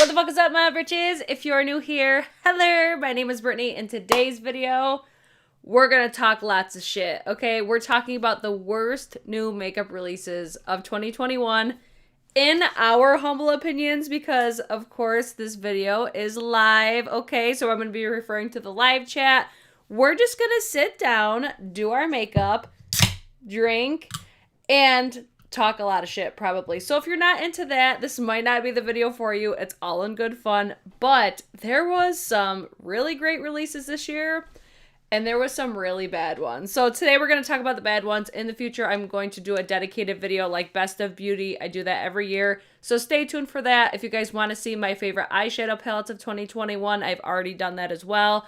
What the fuck is up, my bitches? If you are new here, hello, my name is Brittany. In today's video, we're gonna talk lots of shit, okay? We're talking about the worst new makeup releases of 2021 in our humble opinions because, of course, this video is live, okay? So I'm gonna be referring to the live chat. We're just gonna sit down, do our makeup, drink, and talk a lot of shit probably. So if you're not into that, this might not be the video for you. It's all in good fun, but there was some really great releases this year and there was some really bad ones. So today we're going to talk about the bad ones. In the future, I'm going to do a dedicated video like Best of Beauty. I do that every year. So stay tuned for that. If you guys want to see my favorite eyeshadow palettes of 2021, I've already done that as well.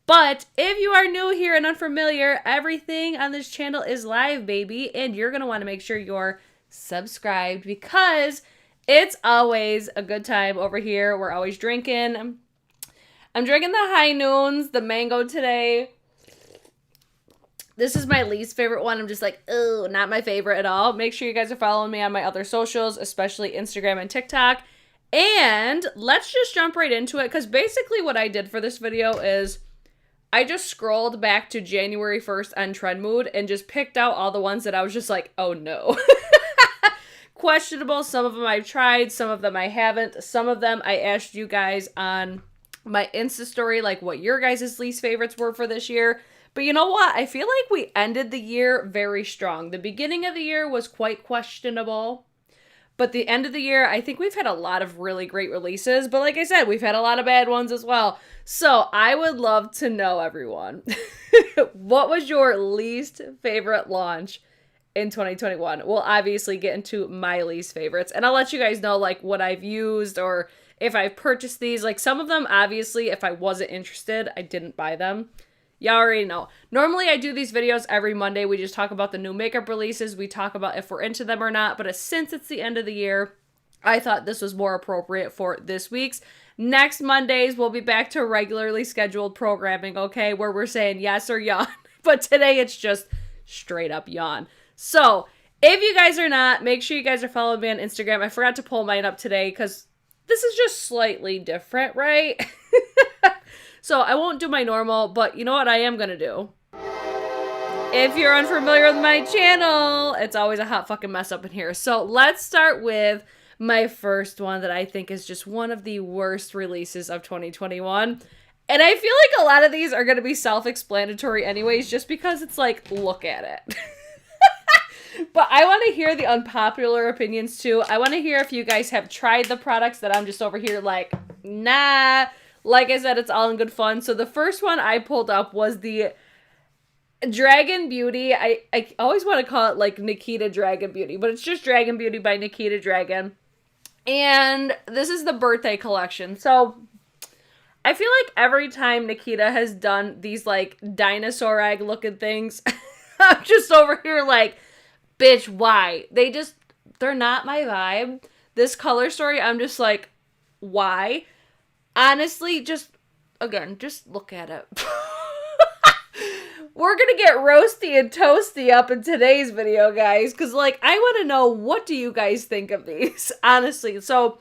But if you are new here and unfamiliar, everything on this channel is live, baby. And you're going to want to make sure you're subscribed because it's always a good time over here. We're always drinking. I'm drinking the High Noons, the mango today. This is my least favorite one. I'm just like, oh, not my favorite at all. Make sure you guys are following me on my other socials, especially Instagram and TikTok. And let's just jump right into it because basically what I did for this video is I just scrolled back to January 1st on Trend Mood and just picked out all the ones that I was just like, oh no. Questionable. Some of them I've tried, some of them I haven't. Some of them I asked you guys on my Insta story, like what your guys' least favorites were for this year. But you know what? I feel like we ended the year very strong. The beginning of the year was quite questionable. But the end of the year, I think we've had a lot of really great releases. But like I said, we've had a lot of bad ones as well. So I would love to know, everyone, what was your least favorite launch in 2021? We'll obviously get into my least favorites. And I'll let you guys know like what I've used or if I've purchased these. Like some of them, obviously, if I wasn't interested, I didn't buy them. Y'all already know. Normally, I do these videos every Monday. We just talk about the new makeup releases. We talk about if we're into them or not. But since it's the end of the year, I thought this was more appropriate for this week's. Next Mondays, we'll be back to regularly scheduled programming, okay? Where we're saying yes or yawn. But today, it's just straight up yawn. So, if you guys are not, make sure you guys are following me on Instagram. I forgot to pull mine up today because this is just slightly different, right? So I won't do my normal, but you know what I am going to do? If you're unfamiliar with my channel, it's always a hot fucking mess up in here. So let's start with my first one that I think is just one of the worst releases of 2021. And I feel like a lot of these are going to be self-explanatory anyways, just because it's like, look at it. But I want to hear the unpopular opinions too. I want to hear if you guys have tried the products that I'm just over here like, nah. Like I said, it's all in good fun. So the first one I pulled up was the Dragon Beauty. I always want to call it like Nikita Dragon Beauty, but it's just Dragon Beauty by Nikita Dragon. And this is the birthday collection. So I feel like every time Nikita has done these like dinosaur egg looking things, I'm just over here like, bitch, why? They're not my vibe. This color story, I'm just like, why? Honestly, just look at it. We're going to get roasty and toasty up in today's video, guys. Because, like, I want to know, what do you guys think of these? Honestly. So,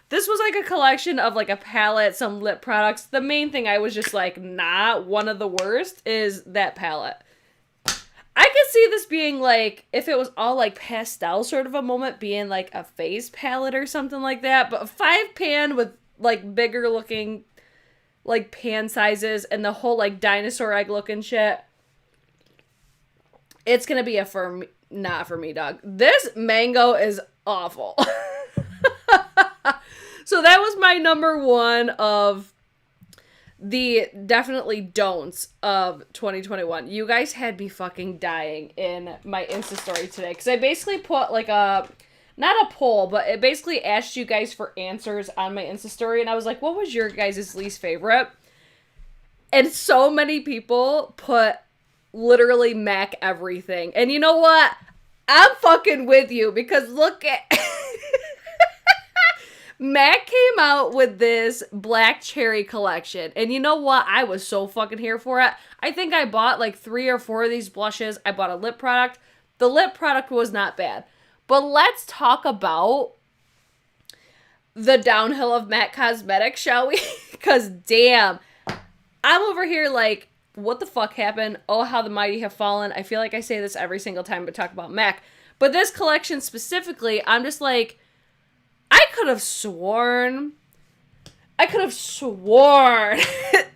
this was, like, a collection of, like, a palette, some lip products. The main thing I was just like, nah, one of the worst is that palette. I could see this being, like, if it was all, like, pastel sort of a moment, being, like, a face palette or something like that. But a 5-pan with like bigger looking like pan sizes and the whole like dinosaur egg looking shit, it's gonna be not for me, dog. This mango is awful. So that was my number one of the definitely don'ts of 2021. You guys had me fucking dying in my Insta story today because I basically put like not a poll, but it basically asked you guys for answers on my Insta story. And I was like, what was your guys' least favorite? And so many people put literally MAC everything. And you know what? I'm fucking with you because look at... MAC came out with this black cherry collection. And you know what? I was so fucking here for it. I think I bought like 3 or 4 of these blushes. I bought a lip product. The lip product was not bad. But let's talk about the downhill of MAC Cosmetics, shall we? Because damn, I'm over here like, what the fuck happened? Oh, how the mighty have fallen. I feel like I say this every single time we talk about MAC. But this collection specifically, I'm just like, I could have sworn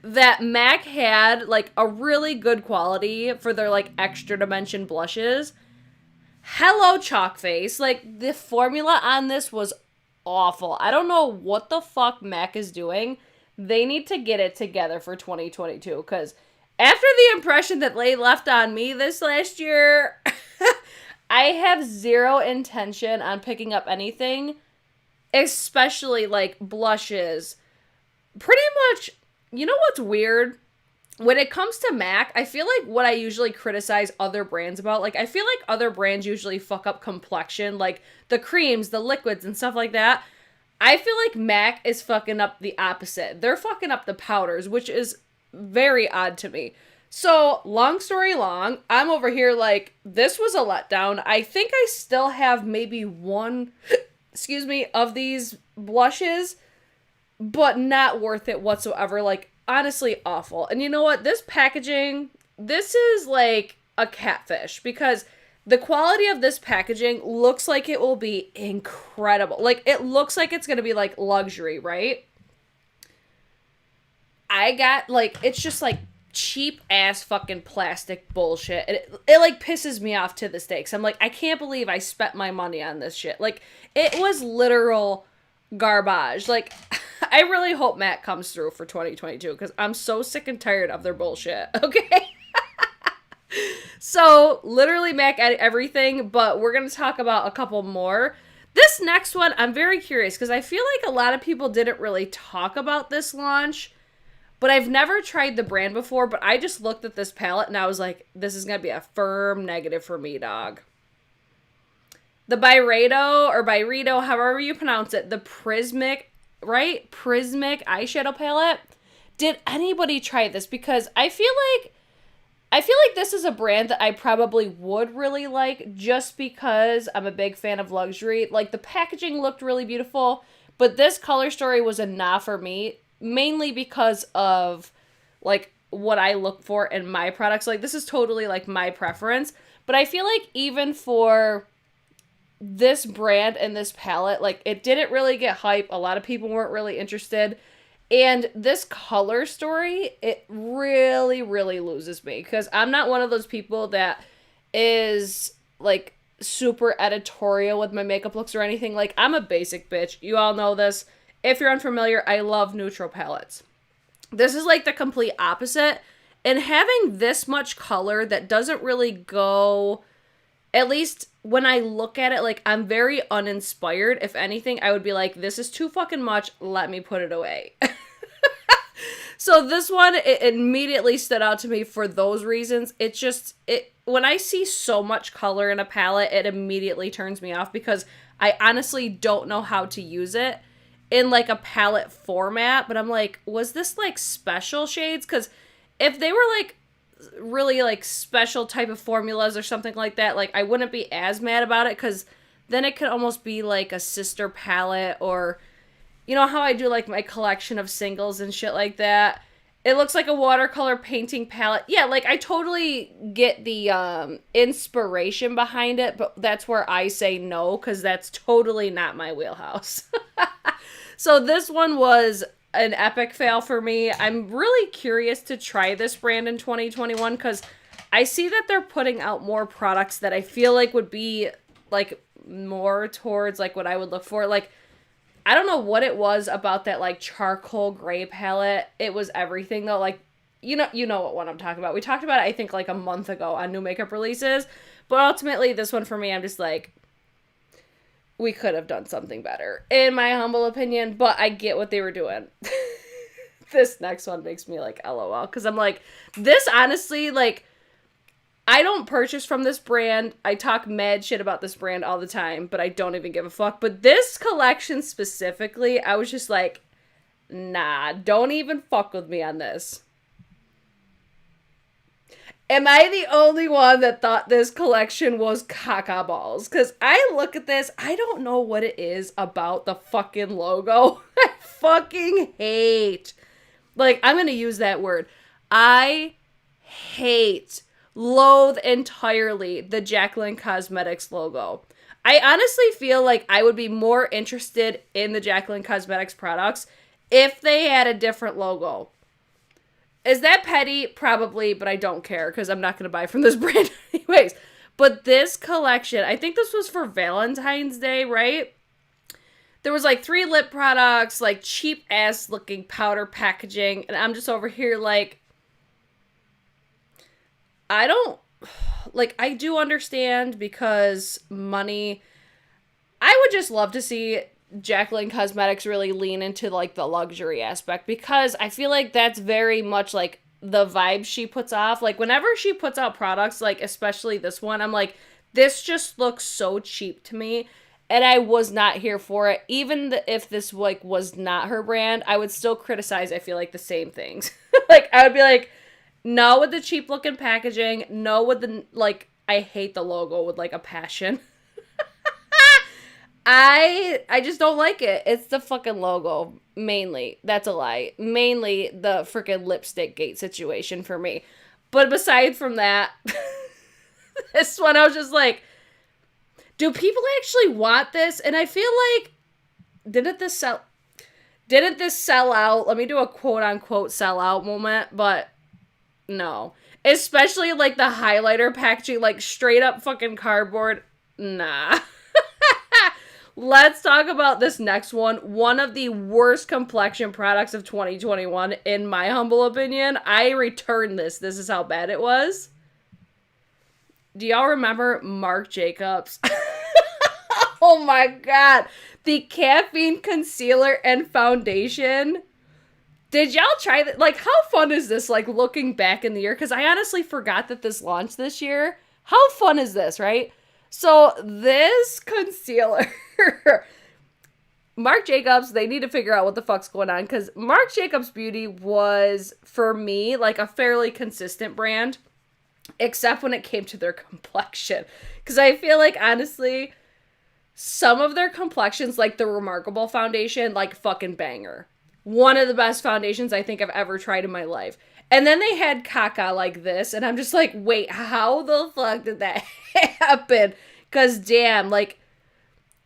that MAC had like a really good quality for their like extra dimension blushes. Hello, chalk face. Like, the formula on this was awful. I don't know what the fuck MAC is doing. They need to get it together for 2022, because after the impression that they left on me this last year, I have zero intention on picking up anything, especially like blushes. Pretty much, you know what's weird? When it comes to MAC, I feel like what I usually criticize other brands about, like, I feel like other brands usually fuck up complexion, like the creams, the liquids, and stuff like that. I feel like MAC is fucking up the opposite. They're fucking up the powders, which is very odd to me. So, long story long, I'm over here like, this was a letdown. I think I still have maybe one, of these blushes, but not worth it whatsoever. Like, honestly awful. And you know what? This packaging, this is like a catfish, because the quality of this packaging looks like it will be incredible. Like, it looks like it's going to be like luxury, right? I got like, it's just like cheap ass fucking plastic bullshit. And it like pisses me off to this day, because I'm like, I can't believe I spent my money on this shit. Like, it was literal garbage. Like, I really hope MAC comes through for 2022, because I'm so sick and tired of their bullshit, okay? So, literally MAC at everything, but we're going to talk about a couple more. This next one, I'm very curious, because I feel like a lot of people didn't really talk about this launch, but I've never tried the brand before, but I just looked at this palette and I was like, this is going to be a firm negative for me, dog. The Byredo, however you pronounce it, the Prismic eyeshadow palette. Did anybody try this? Because I feel like this is a brand that I probably would really like, just because I'm a big fan of luxury. Like, the packaging looked really beautiful, but this color story was a nah for me, mainly because of like what I look for in my products. Like, this is totally like my preference, but I feel like even for this brand and this palette, like, it didn't really get hype. A lot of people weren't really interested. And this color story, it really, really loses me, because I'm not one of those people that is like super editorial with my makeup looks or anything. Like, I'm a basic bitch. You all know this. If you're unfamiliar, I love neutral palettes. This is like the complete opposite. And having this much color that doesn't really go, at least when I look at it, like, I'm very uninspired. If anything, I would be like, this is too fucking much. Let me put it away. So this one, it immediately stood out to me for those reasons. When I see so much color in a palette, it immediately turns me off, because I honestly don't know how to use it in like a palette format. But I'm like, was this like special shades? Because if they were like really like special type of formulas or something like that, like, I wouldn't be as mad about it, because then it could almost be like a sister palette, or you know how I do like my collection of singles and shit like that. It looks like a watercolor painting palette. Yeah, like, I totally get the inspiration behind it, but that's where I say no, because that's totally not my wheelhouse. So this one was an epic fail for me. I'm really curious to try this brand in 2021, because I see that they're putting out more products that I feel like would be like more towards like what I would look for. Like, I don't know what it was about that like charcoal gray palette. It was everything though. Like, you know what one I'm talking about. We talked about it, I think, like a month ago on new makeup releases. But ultimately, this one for me, I'm just like, we could have done something better, in my humble opinion. But I get what they were doing. This next one makes me like LOL, because I'm like, this honestly, like, I don't purchase from this brand. I talk mad shit about this brand all the time, but I don't even give a fuck. But this collection specifically, I was just like, nah, don't even fuck with me on this. Am I the only one that thought this collection was caca balls? Because I look at this, I don't know what it is about the fucking logo. I fucking hate. Like, I'm going to use that word. I hate, loathe entirely the Jaclyn Cosmetics logo. I honestly feel like I would be more interested in the Jaclyn Cosmetics products if they had a different logo. Is that petty? Probably, but I don't care because I'm not going to buy from this brand anyways. But this collection, I think this was for Valentine's Day, right? There was like 3 lip products, like cheap ass looking powder packaging. And I'm just over here like, I do understand because money. I would just love to see Jaclyn Cosmetics really lean into like the luxury aspect because I feel like that's very much like the vibe she puts off. Like whenever she puts out products, like especially this one, I'm like, this just looks so cheap to me. And I was not here for it. Even if this like was not her brand, I would still criticize, I feel like, the same things. Like I would be like, no with the cheap looking packaging, no with the like, I hate the logo with like a passion. I just don't like it. It's the fucking logo, mainly. That's a lie. Mainly the freaking lipstick gate situation for me. But besides from that, this one I was just like, do people actually want this? And I feel like, didn't this sell out? Let me do a quote unquote sell out moment, but no. Especially like the highlighter packaging, like straight up fucking cardboard. Nah. Let's talk about this next one. One of the worst complexion products of 2021, in my humble opinion. I returned this. This is how bad it was. Do y'all remember Marc Jacobs? Oh my god. The caffeine concealer and foundation. Did y'all try that? Like, how fun is this, like, looking back in the year? Because I honestly forgot that this launched this year. How fun is this, right? So, this concealer... Marc Jacobs, they need to figure out what the fuck's going on, because Marc Jacobs Beauty was, for me, like a fairly consistent brand, except when it came to their complexion. Because I feel like, honestly, some of their complexions, like the Remarkable foundation, like fucking banger. One of the best foundations I think I've ever tried in my life. And then they had caca like this, and I'm just like, wait, how the fuck did that happen? Because damn, like,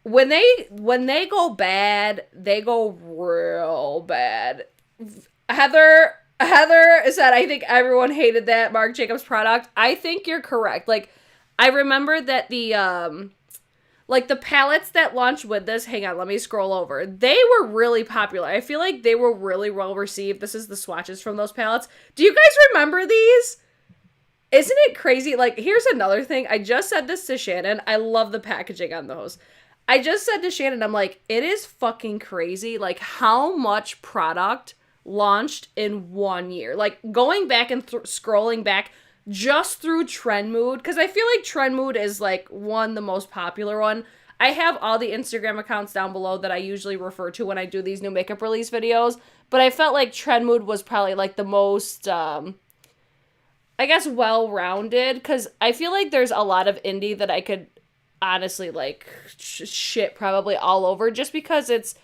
when they go bad, they go real bad. Heather said, I think everyone hated that Marc Jacobs product. I think you're correct. Like, I remember that the, like, the palettes that launched with this, hang on, let me scroll over. They were really popular. I feel like they were really well received. This is the swatches from those palettes. Do you guys remember these? Isn't it crazy? Like, here's another thing. I just said this to Shannon. I love the packaging on those. I just said to Shannon, I'm like, it is fucking crazy, like, how much product launched in 1 year. Like, going back and scrolling back just through Trend Mood, because I feel like Trend Mood is, like, the most popular one. I have all the Instagram accounts down below that I usually refer to when I do these new makeup release videos, but I felt like Trend Mood was probably, like, the most, I guess, well-rounded, because I feel like there's a lot of indie that I could honestly like shit probably all over just because it's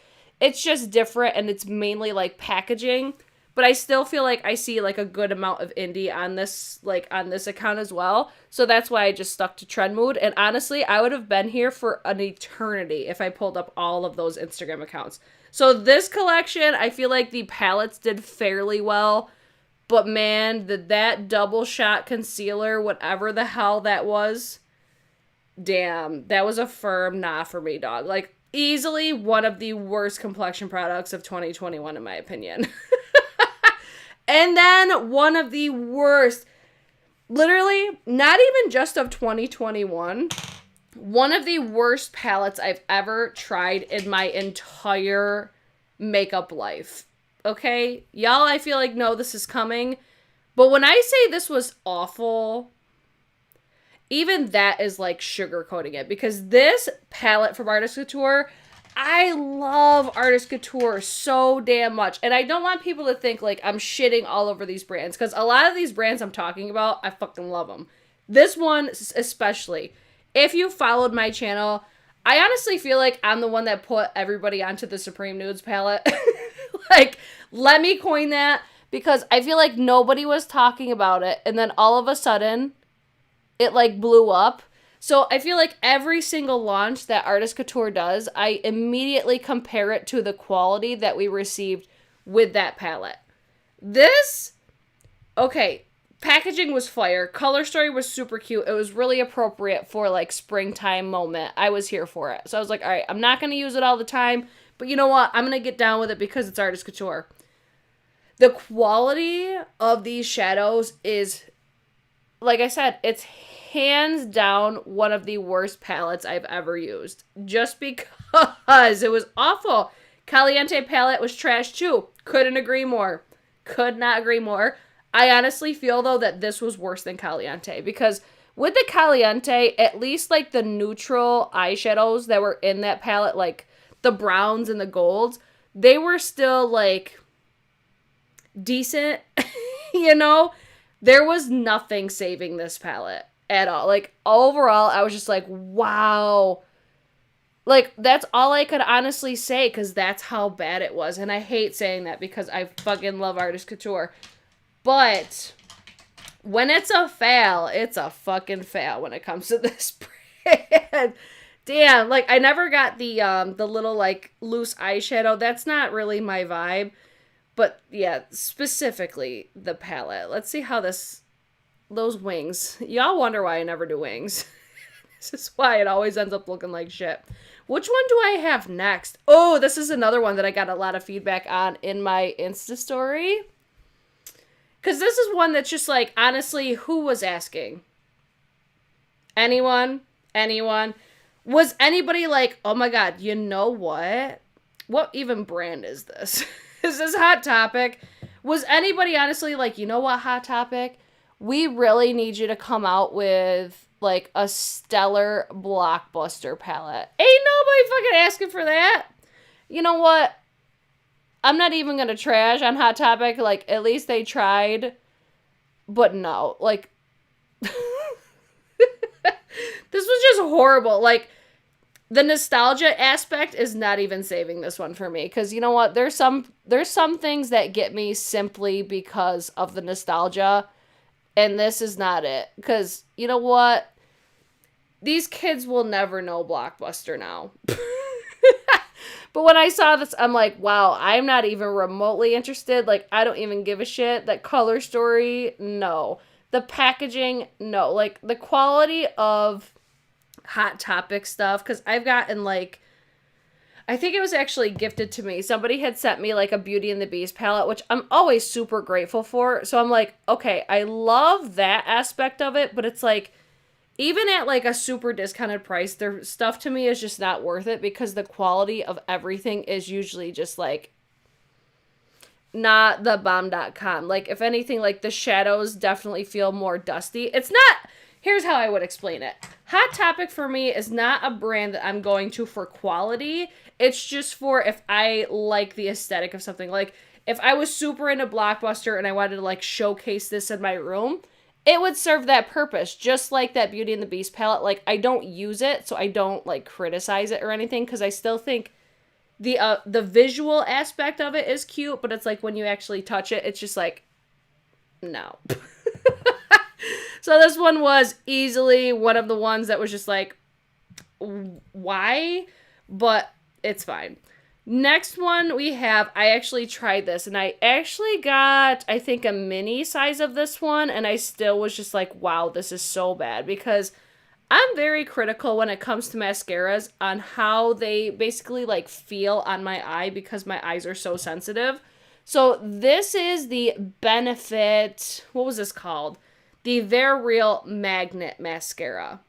just different and it's mainly like packaging, but I still feel like I see like a good amount of indie on this account as well, so that's why I just stuck to Trend Mood. And honestly, I would have been here for an eternity if I pulled up all of those Instagram accounts. So this collection, I feel like the palettes did fairly well, but man, that double shot concealer, whatever the hell that was, damn, that was a firm nah for me, dog. Like, easily one of the worst complexion products of 2021, in my opinion. And then one of the worst, literally, not even just of 2021, one of the worst palettes I've ever tried in my entire makeup life. Okay? Y'all, I feel like, no, this is coming. But when I say this was awful, even that is like sugarcoating it, because this palette from Artist Couture, I love Artist Couture so damn much. And I don't want people to think like I'm shitting all over these brands, because a lot of these brands I'm talking about, I fucking love them. This one especially. If you followed my channel, I honestly feel like I'm the one that put everybody onto the Supreme Nudes palette. Like, let me coin that, because I feel like nobody was talking about it, and then all of a sudden, it like blew up. So I feel like every single launch that Artist Couture does, I immediately compare it to the quality that we received with that palette. This, okay, packaging was fire. Color story was super cute. It was really appropriate for like springtime moment. I was here for it. So I was like, all right, I'm not going to use it all the time, but you know what? I'm going to get down with it because it's Artist Couture. The quality of these shadows is, like I said, it's hands down one of the worst palettes I've ever used. Just because it was awful. Caliente palette was trash too. Couldn't agree more. Could not agree more. I honestly feel though that this was worse than Caliente, because with the Caliente, at least like the neutral eyeshadows that were in that palette, like the browns and the golds, they were still like decent, you know? There was nothing saving this palette at all. Like, overall, I was just like, wow. Like, that's all I could honestly say, because that's how bad it was. And I hate saying that because I fucking love Artist Couture. But when it's a fail, it's a fucking fail when it comes to this brand. Damn, like, I never got the little, like, loose eyeshadow. That's not really my vibe. But, yeah, specifically the palette. Let's see how those wings. Y'all wonder why I never do wings. This is why it always ends up looking like shit. Which one do I have next? Oh, this is another one that I got a lot of feedback on in my Insta story. Because this is one that's just like, honestly, who was asking? Anyone? Anyone? Was anybody like, oh my god, you know what? What even brand is this? Is this Hot Topic? Was anybody honestly like, you know what, Hot Topic? We really need you to come out with like a stellar blockbuster palette. Ain't nobody fucking asking for that. You know what? I'm not even gonna trash on Hot Topic. Like, at least they tried. But no, like, this was just horrible. Like, the nostalgia aspect is not even saving this one for me. Because you know what? There's some things that get me simply because of the nostalgia. And this is not it. Because, you know what? These kids will never know Blockbuster now. But when I saw this, I'm like, wow, I'm not even remotely interested. Like, I don't even give a shit. That color story, no. The packaging, no. Like, the quality of Hot Topic stuff, because I've gotten, like, I think it was actually gifted to me. Somebody had sent me, like, a Beauty and the Beast palette, which I'm always super grateful for. So I'm like, okay, I love that aspect of it, but it's like, even at, like, a super discounted price, their stuff to me is just not worth it, because the quality of everything is usually just, like, not the bomb.com. Like, if anything, like, the shadows definitely feel more dusty. It's not... Here's how I would explain it. Hot Topic for me is not a brand that I'm going to for quality. It's just for if I like the aesthetic of something. Like, if I was super into Blockbuster and I wanted to, like, showcase this in my room, it would serve that purpose. Just like that Beauty and the Beast palette. Like, I don't use it, so I don't, like, criticize it or anything, because I still think the visual aspect of it is cute, but it's like when you actually touch it, it's just like, no. So this one was easily one of the ones that was just like, why? But it's fine. Next one we have, I actually tried this, and I actually got, I think, a mini size of this one, and I still was just like, wow, this is so bad, because I'm very critical when it comes to mascaras on how they basically, like, feel on my eye, because my eyes are so sensitive. So this is the Benefit, what was this called? The They're Real Magnet Mascara.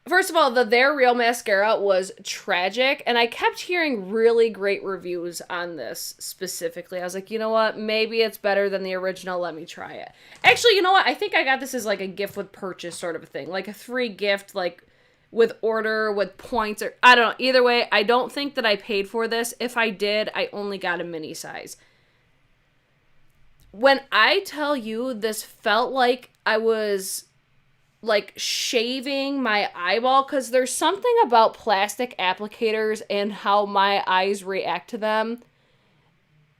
First of all, the They're Real Mascara was tragic, and I kept hearing really great reviews on this specifically. I was like, you know what? Maybe it's better than the original. Let me try it. Actually, you know what? I think I got this as like a gift with purchase sort of a thing. Like a free gift, like with order, with points, or I don't know. Either way, I don't think that I paid for this. If I did, I only got a mini size. When I tell you this felt like I was like shaving my eyeball, because there's something about plastic applicators and how my eyes react to them.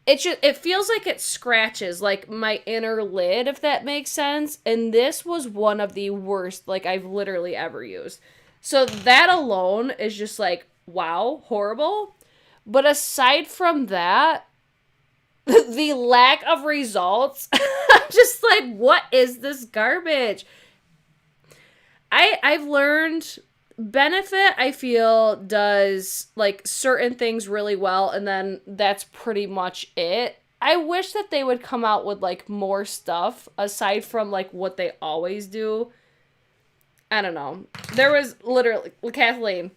It feels like it scratches like my inner lid, if that makes sense. And this was one of the worst like I've literally ever used. So that alone is just like, wow, horrible. But aside from that, the lack of results, I'm just like, what is this garbage? I've learned Benefit, I feel, does like certain things really well, and then that's pretty much it. I wish that they would come out with like more stuff aside from like what they always do. I don't know. There was literally, Kathleen,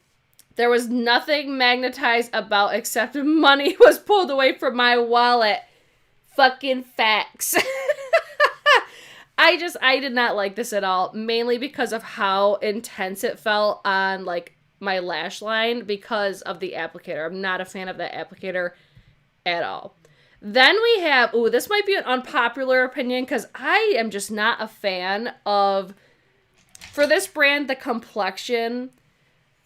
there was nothing magnetized about except money was pulled away from my wallet. Fucking facts. I did not like this at all, mainly because of how intense it felt on, like, my lash line because of the applicator. I'm not a fan of that applicator at all. Then we have, this might be an unpopular opinion because I am just not a fan of, for this brand, the complexion,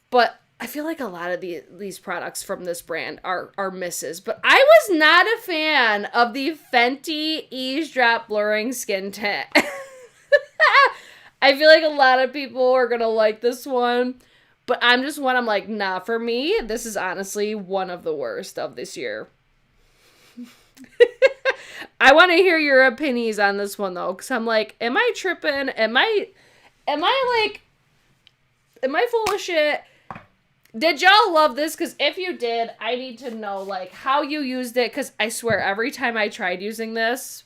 but I feel like a lot of these products from this brand are misses. But I was not a fan of the Fenty Eavesdrop Blurring Skin Tint. I feel like a lot of people are going to like this one. But I'm like, nah, for me, this is honestly one of the worst of this year. I want to hear your opinions on this one, though. Because I'm like, am I tripping? Am I full of shit? Did y'all love this? Because if you did, I need to know, like, how you used it. Because I swear, every time I tried using this,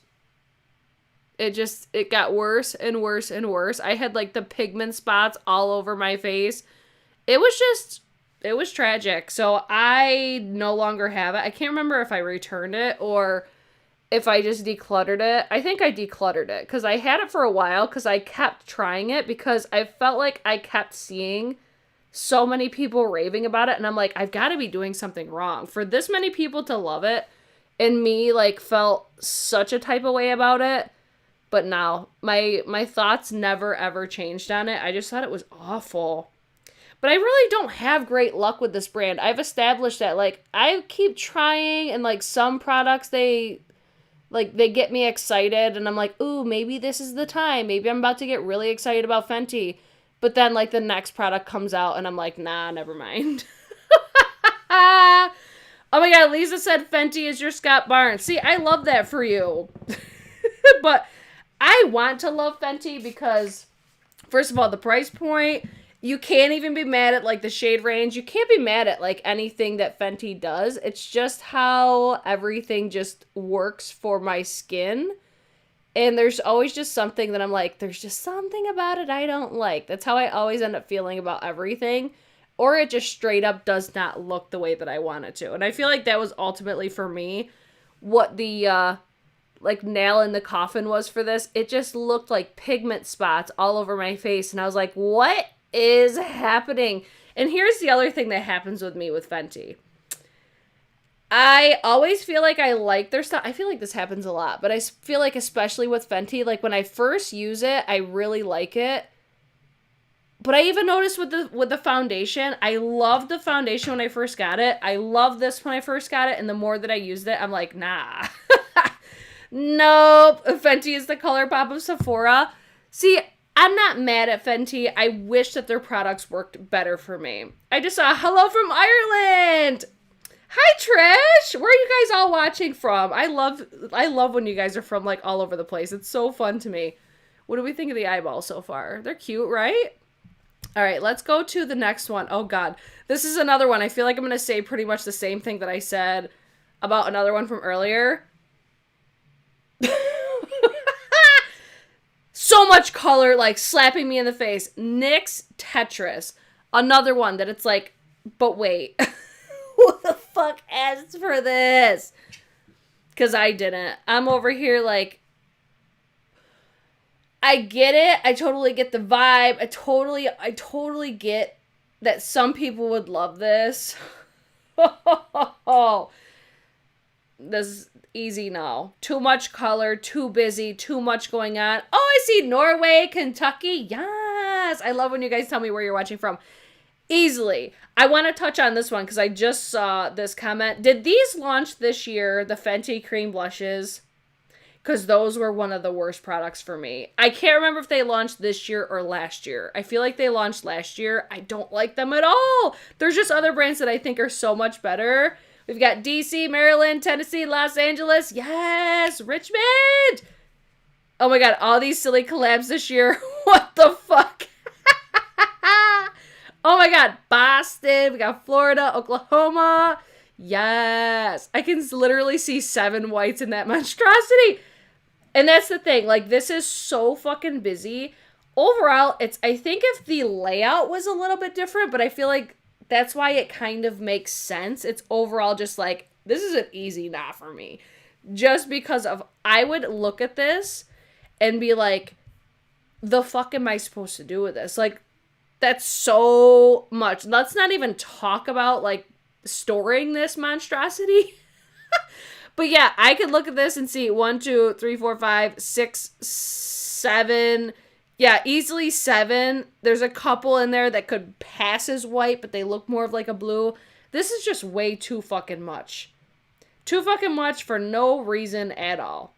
it got worse and worse and worse. I had, like, the pigment spots all over my face. It was tragic. So I no longer have it. I can't remember if I returned it or if I just decluttered it. I think I decluttered it. Because I had it for a while because I kept trying it. Because I felt like I kept seeing so many people raving about it, and I'm like, I've got to be doing something wrong for this many people to love it, and me like felt such a type of way about it. But now my thoughts never ever changed on it. I just thought it was awful. But I really don't have great luck with this brand. I've established that, like, I keep trying, and like some products they get me excited, and I'm like, ooh, maybe this is the time. Maybe I'm about to get really excited about Fenty. But then, like, the next product comes out, and I'm like, nah, never mind. Oh my god, Lisa said Fenty is your Scott Barnes. See, I love that for you. But I want to love Fenty because, first of all, the price point, you can't even be mad at, like, the shade range. You can't be mad at, like, anything that Fenty does. It's just how everything just works for my skin. And there's always just something that I'm like, there's just something about it I don't like. That's how I always end up feeling about everything. Or it just straight up does not look the way that I want it to. And I feel like that was ultimately for me what the like nail in the coffin was for this. It just looked like pigment spots all over my face. And I was like, what is happening? And here's the other thing that happens with me with Fenty. I always feel like I like their stuff. I feel like this happens a lot, but I feel like especially with Fenty, like when I first use it, I really like it. But I even noticed with the foundation, I loved the foundation when I first got it. I loved this when I first got it, and the more that I used it, I'm like, nah. Nope. Fenty is the ColourPop of Sephora. See, I'm not mad at Fenty. I wish that their products worked better for me. I just saw hello from Ireland. Hi, Trish! Where are you guys all watching from? I love when you guys are from, like, all over the place. It's so fun to me. What do we think of the eyeballs so far? They're cute, right? All right, let's go to the next one. Oh, God. This is another one. I feel like I'm going to say pretty much the same thing that I said about another one from earlier. So much color, like, slapping me in the face. NYX Tetris. Another one that it's like, but wait. Who the fuck asked for this? Because I didn't. I'm over here like, I get it. I totally get the vibe. I totally get that some people would love this. Oh, this is easy now. Too much color, too busy, too much going on. Oh, I see Norway, Kentucky. Yes. I love when you guys tell me where you're watching from. Easily. I want to touch on this one because I just saw this comment. Did these launch this year, the Fenty cream blushes? Because those were one of the worst products for me. I can't remember if they launched this year or last year. I feel like they launched last year. I don't like them at all. There's just other brands that I think are so much better. We've got DC, Maryland, Tennessee, Los Angeles. Yes, Richmond. Oh my God, all these silly collabs this year. What the fuck? Oh my God, Boston. We got Florida, Oklahoma. Yes. I can literally see 7 whites in that monstrosity. And that's the thing. Like, this is so fucking busy. Overall, I think if the layout was a little bit different, but I feel like that's why it kind of makes sense. It's overall just like, this is an easy nah for me. Just because of, I would look at this and be like, the fuck am I supposed to do with this? Like, that's so much. Let's not even talk about, like, storing this monstrosity. But yeah, I could look at this and see 1, 2, 3, 4, 5, 6, 7. Yeah, easily 7. There's a couple in there that could pass as white, but they look more of like a blue. This is just way too fucking much. Too fucking much for no reason at all.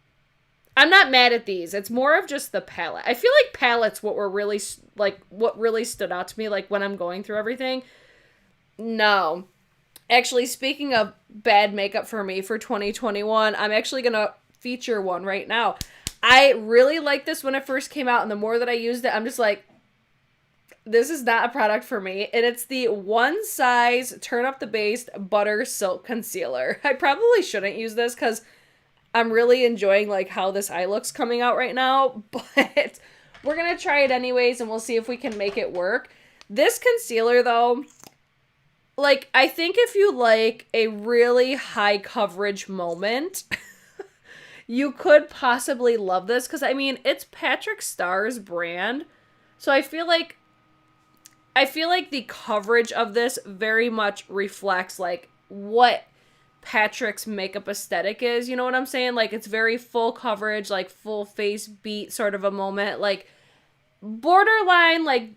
I'm not mad at these. It's more of just the palette. I feel like palettes what really stood out to me, like when I'm going through everything. No. Actually, speaking of bad makeup for me for 2021, I'm actually going to feature one right now. I really liked this when it first came out, and the more that I used it, I'm just like, this is not a product for me. And it's the One Size Turn Up the Base Butter Silk Concealer. I probably shouldn't use this because I'm really enjoying like how this eye looks coming out right now, but we're going to try it anyways, and we'll see if we can make it work. This concealer, though, like, I think if you like a really high coverage moment, you could possibly love this. Because, I mean, it's Patrick Starr's brand. So I feel like the coverage of this very much reflects, like, what Patrick's makeup aesthetic is. You know what I'm saying? Like, it's very full coverage, like, full face beat sort of a moment. Like, borderline, like,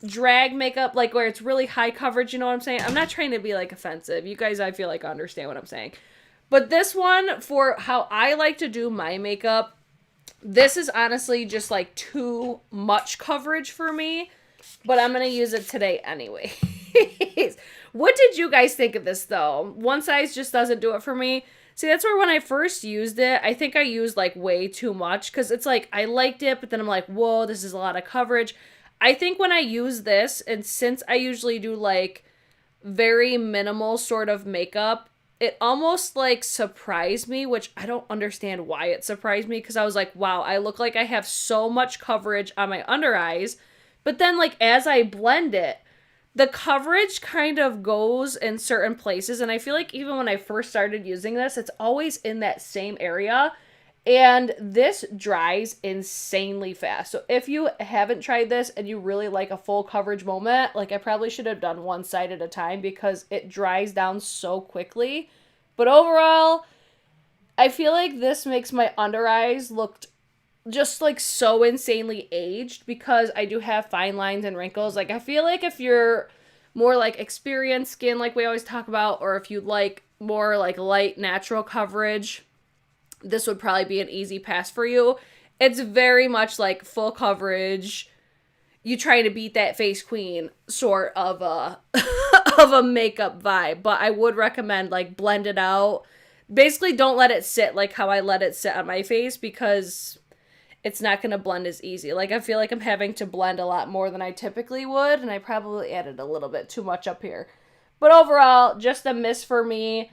drag makeup, like where it's really high coverage, you know what I'm saying? I'm not trying to be like offensive. You guys, I feel like understand what I'm saying. But this one, for how I like to do my makeup, this is honestly just like too much coverage for me. But I'm going to use it today anyway. What did you guys think of this though? One Size just doesn't do it for me. See, that's where when I first used it, I think I used like way too much. Because it's like, I liked it, but then I'm like, whoa, this is a lot of coverage. I think when I use this, and since I usually do like very minimal sort of makeup, it almost like surprised me, which I don't understand why it surprised me, because I was like, wow, I look like I have so much coverage on my under eyes. But then like as I blend it, the coverage kind of goes in certain places, and I feel like even when I first started using this, it's always in that same area. And this dries insanely fast. So if you haven't tried this and you really like a full coverage moment, like I probably should have done one side at a time because it dries down so quickly. But overall, I feel like this makes my under eyes look just like so insanely aged because I do have fine lines and wrinkles. Like I feel like if you're more like experienced skin like we always talk about, or if you like more like light natural coverage, this would probably be an easy pass for you. It's very much like full coverage. You trying to beat that face queen sort of a of a makeup vibe. But I would recommend like blend it out. Basically don't let it sit like how I let it sit on my face because it's not going to blend as easy. Like I feel like I'm having to blend a lot more than I typically would. And I probably added a little bit too much up here. But overall, just a miss for me.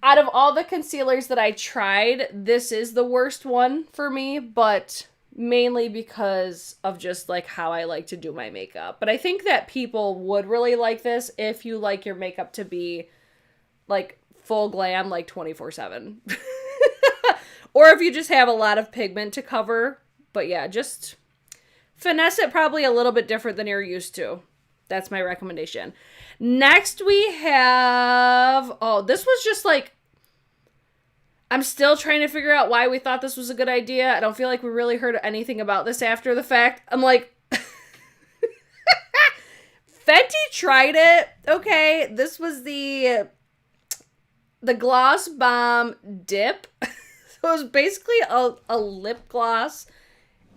Out of all the concealers that I tried, this is the worst one for me, but mainly because of just like how I like to do my makeup. But I think that people would really like this if you like your makeup to be like full glam, like 24/7. Or if you just have a lot of pigment to cover. But yeah, just finesse it probably a little bit different than you're used to. That's my recommendation. Next we have, oh, this was just like, I'm still trying to figure out why we thought this was a good idea. I don't feel like we really heard anything about this after the fact. I'm like, Fenty tried it. Okay, this was the Gloss Bomb Dip. So it was basically a lip gloss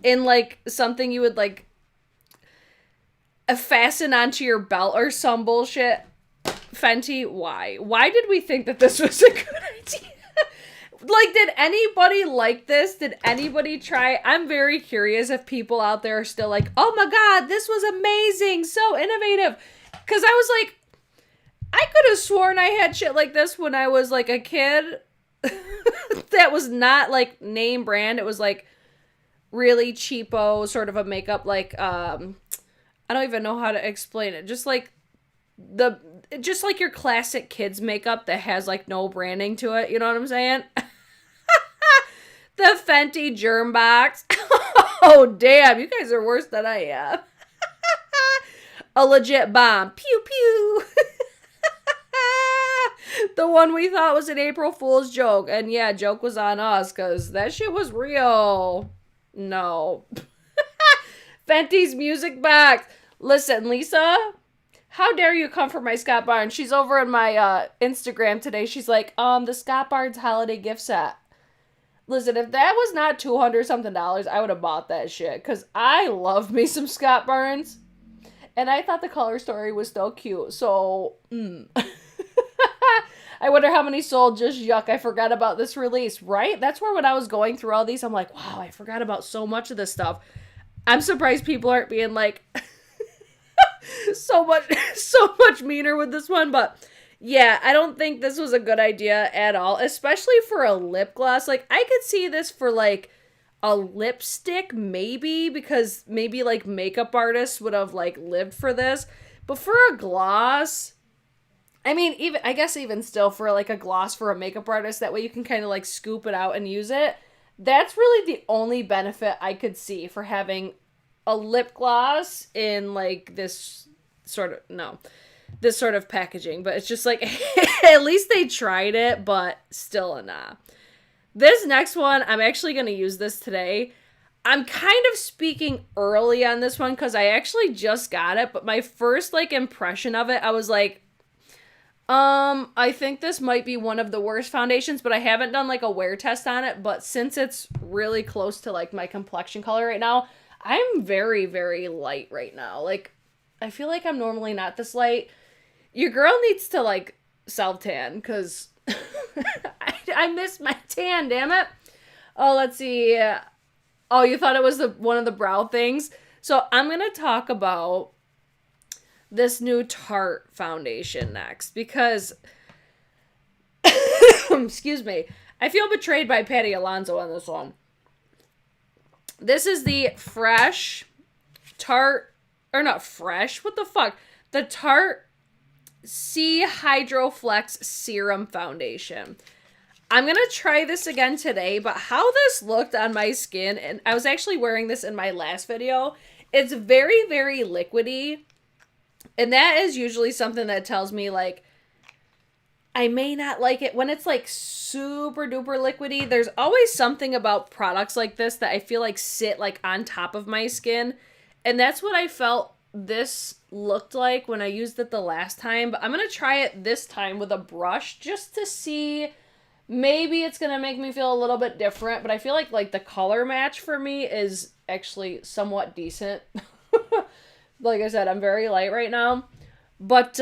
in like something you would like fasten onto your belt or some bullshit. Fenty, why? Why did we think that this was a good idea? Like, did anybody like this? Did anybody try? I'm very curious if people out there are still like, oh my god, this was amazing, so innovative. Because I was like, I could have sworn I had shit like this when I was like a kid. That was not like name brand. It was like really cheapo sort of a makeup, like I don't even know how to explain it. Just like your classic kids makeup that has like no branding to it. You know what I'm saying? The Fenty Germ Box. Oh damn, you guys are worse than I am. A legit bomb. Pew pew. The one we thought was an April Fool's joke. And yeah, joke was on us because that shit was real. No. Fenty's music box. Listen, Lisa, how dare you come for my Scott Barnes? She's over in my Instagram today. She's like, the Scott Barnes holiday gift set. Listen, if that was not $200 something, I would have bought that shit. Because I love me some Scott Barnes. And I thought the color story was still cute. So, I wonder how many sold. Just yuck, I forgot about this release, right? That's where when I was going through all these, I'm like, wow, I forgot about so much of this stuff. I'm surprised people aren't being like so much meaner with this one. But yeah, I don't think this was a good idea at all, especially for a lip gloss. Like, I could see this for like a lipstick, maybe, because maybe like makeup artists would have like lived for this. But for a gloss, I mean, even still for like a gloss for a makeup artist, that way you can kind of like scoop it out and use it. That's really the only benefit I could see for having a lip gloss in like this sort of packaging. But it's just like, at least they tried it, but still a nah. This next one, I'm actually going to use this today. I'm kind of speaking early on this one because I actually just got it, but my first like impression of it, I was like, I think this might be one of the worst foundations, but I haven't done like a wear test on it. But since it's really close to like my complexion color right now, I'm very, very light right now. Like, I feel like I'm normally not this light. Your girl needs to like self-tan because I miss my tan, damn it. Oh, let's see. Oh, you thought it was one of the brow things? So I'm going to talk about this new Tarte foundation next because, excuse me, I feel betrayed by Patty Alonso on this one. This is the fresh Tarte, or not fresh, what the fuck? The Tarte C Hydroflex Serum Foundation. I'm going to try this again today, but how this looked on my skin, and I was actually wearing this in my last video, it's very, very liquidy. And that is usually something that tells me, like, I may not like it. When it's, like, super duper liquidy, there's always something about products like this that I feel like sit, like, on top of my skin. And that's what I felt this looked like when I used it the last time. But I'm going to try it this time with a brush just to see. Maybe it's going to make me feel a little bit different. But I feel like the color match for me is actually somewhat decent. Like I said, I'm very light right now. But,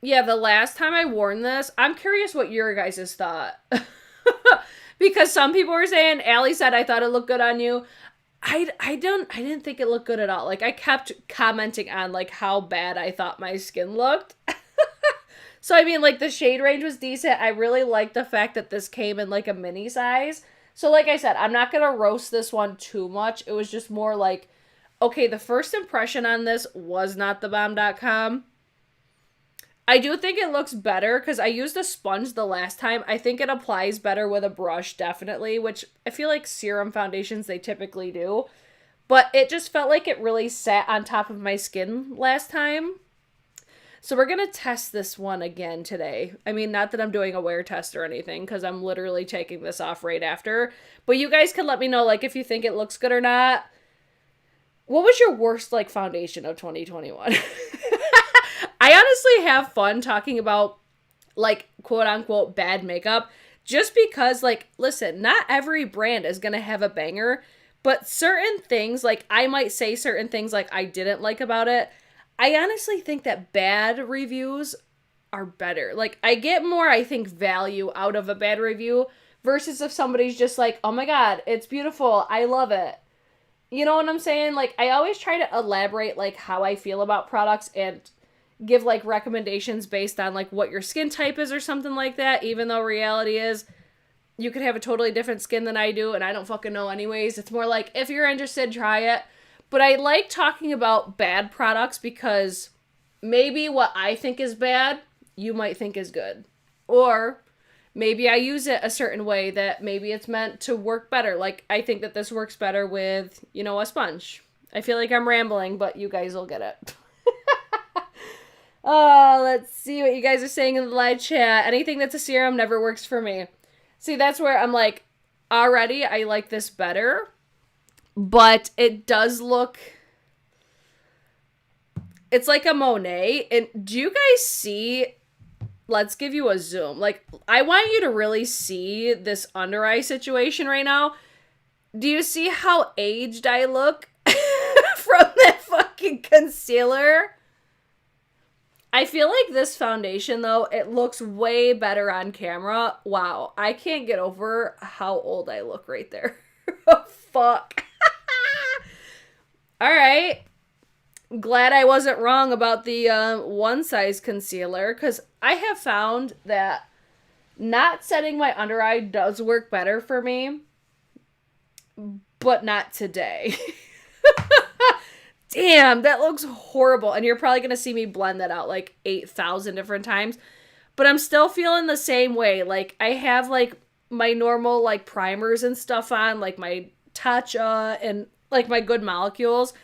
yeah, the last time I worn this, I'm curious what your guys' thought. Because some people were saying, Allie said, I thought it looked good on you. I didn't think it looked good at all. Like, I kept commenting on, like, how bad I thought my skin looked. So, I mean, like, the shade range was decent. I really liked the fact that this came in, like, a mini size. So, like I said, I'm not going to roast this one too much. It was just more like, okay, the first impression on this was not thebomb.com. I do think it looks better because I used a sponge the last time. I think it applies better with a brush, definitely, which I feel like serum foundations, they typically do. but it just felt like it really sat on top of my skin last time. So we're going to test this one again today. I mean, not that I'm doing a wear test or anything, because I'm literally taking this off right after. But you guys can let me know, like, if you think it looks good or not. What was your worst, like, foundation of 2021? I honestly have fun talking about, like, quote-unquote bad makeup. Just because, like, listen, not every brand is going to have a banger. But certain things, like, I might say certain things, like, I didn't like about it. I honestly think that bad reviews are better. Like, I get more, I think, value out of a bad review versus if somebody's just like, oh my god, it's beautiful, I love it. You know what I'm saying? Like, I always try to elaborate, like, how I feel about products and give, like, recommendations based on, like, what your skin type is or something like that, even though reality is you could have a totally different skin than I do, and I don't fucking know anyways. It's more like, if you're interested, try it. But I like talking about bad products because maybe what I think is bad, you might think is good. Or maybe I use it a certain way that maybe it's meant to work better. Like, I think that this works better with, you know, a sponge. I feel like I'm rambling, but you guys will get it. Oh, let's see what you guys are saying in the live chat. Anything that's a serum never works for me. See, that's where I'm like, already I like this better. But it does look, it's like a Monet. And do you guys see, let's give you a zoom. Like, I want you to really see this under eye situation right now. Do you see how aged I look from that fucking concealer? I feel like this foundation, though, it looks way better on camera. Wow, I can't get over how old I look right there. Oh, fuck. All right. Glad I wasn't wrong about the one size concealer, because I have found that not setting my under eye does work better for me, but not today. Damn, that looks horrible. And you're probably going to see me blend that out like 8,000 different times, but I'm still feeling the same way. Like, I have like my normal like primers and stuff on, like my Tatcha and like my Good Molecules,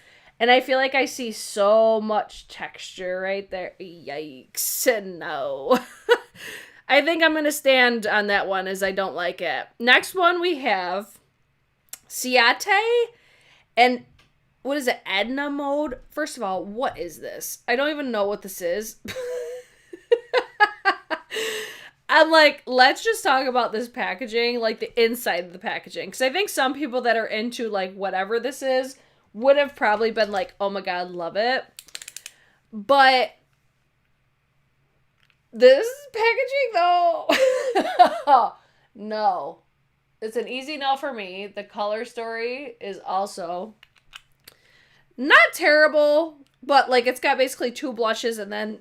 and I feel like I see so much texture right there. Yikes. No. I think I'm going to stand on that one, as I don't like it. Next one we have Ciaté, and what is it? Edna mode? First of all, what is this? I don't even know what this is. I'm like, let's just talk about this packaging, like the inside of the packaging. Because I think some people that are into like whatever this is would have probably been like, oh my god, love it. But this packaging though, no. It's an easy no for me. The color story is also not terrible, but like it's got basically 2 blushes and then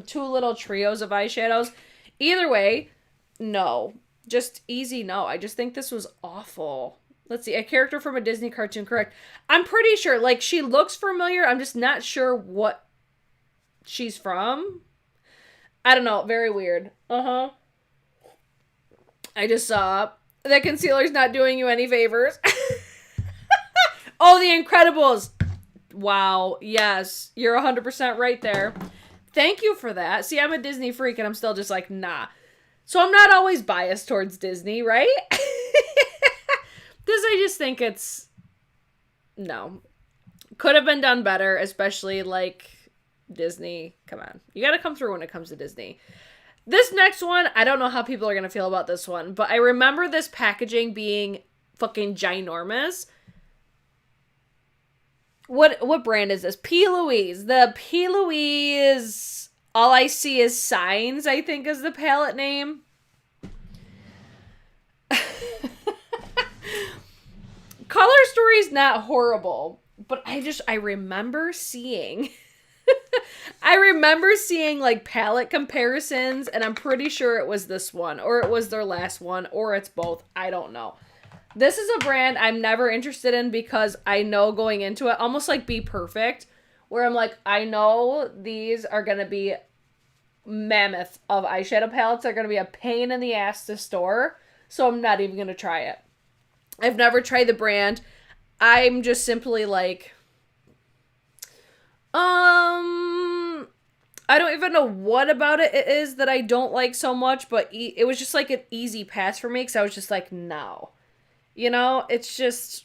2 little trios of eyeshadows. Either way, no. Just easy no. I just think this was awful. Let's see. A character from a Disney cartoon, correct. I'm pretty sure. Like, she looks familiar. I'm just not sure what she's from. I don't know. Very weird. Uh-huh. I just saw that concealer's not doing you any favors. Oh, The Incredibles. Wow. Yes. You're 100% right there. Thank you for that. See, I'm a Disney freak and I'm still just like, nah. So I'm not always biased towards Disney, right? Because I just think it's, no. Could have been done better, especially like Disney. Come on. You got to come through when it comes to Disney. This next one, I don't know how people are going to feel about this one, but I remember this packaging being fucking ginormous. What brand is this? P.Louise. The P.Louise All I See Is Signs, I think is the palette name. Color story's not horrible, but I remember seeing like palette comparisons, and I'm pretty sure it was this one, or it was their last one, or it's both. I don't know. This is a brand I'm never interested in because I know going into it, almost like Be Perfect, where I'm like, I know these are going to be mammoth of eyeshadow palettes. They're going to be a pain in the ass to store, so I'm not even going to try it. I've never tried the brand. I'm just simply like, I don't even know what about it is that I don't like so much, but it was just like an easy pass for me because I was just like, no. You know, it's just,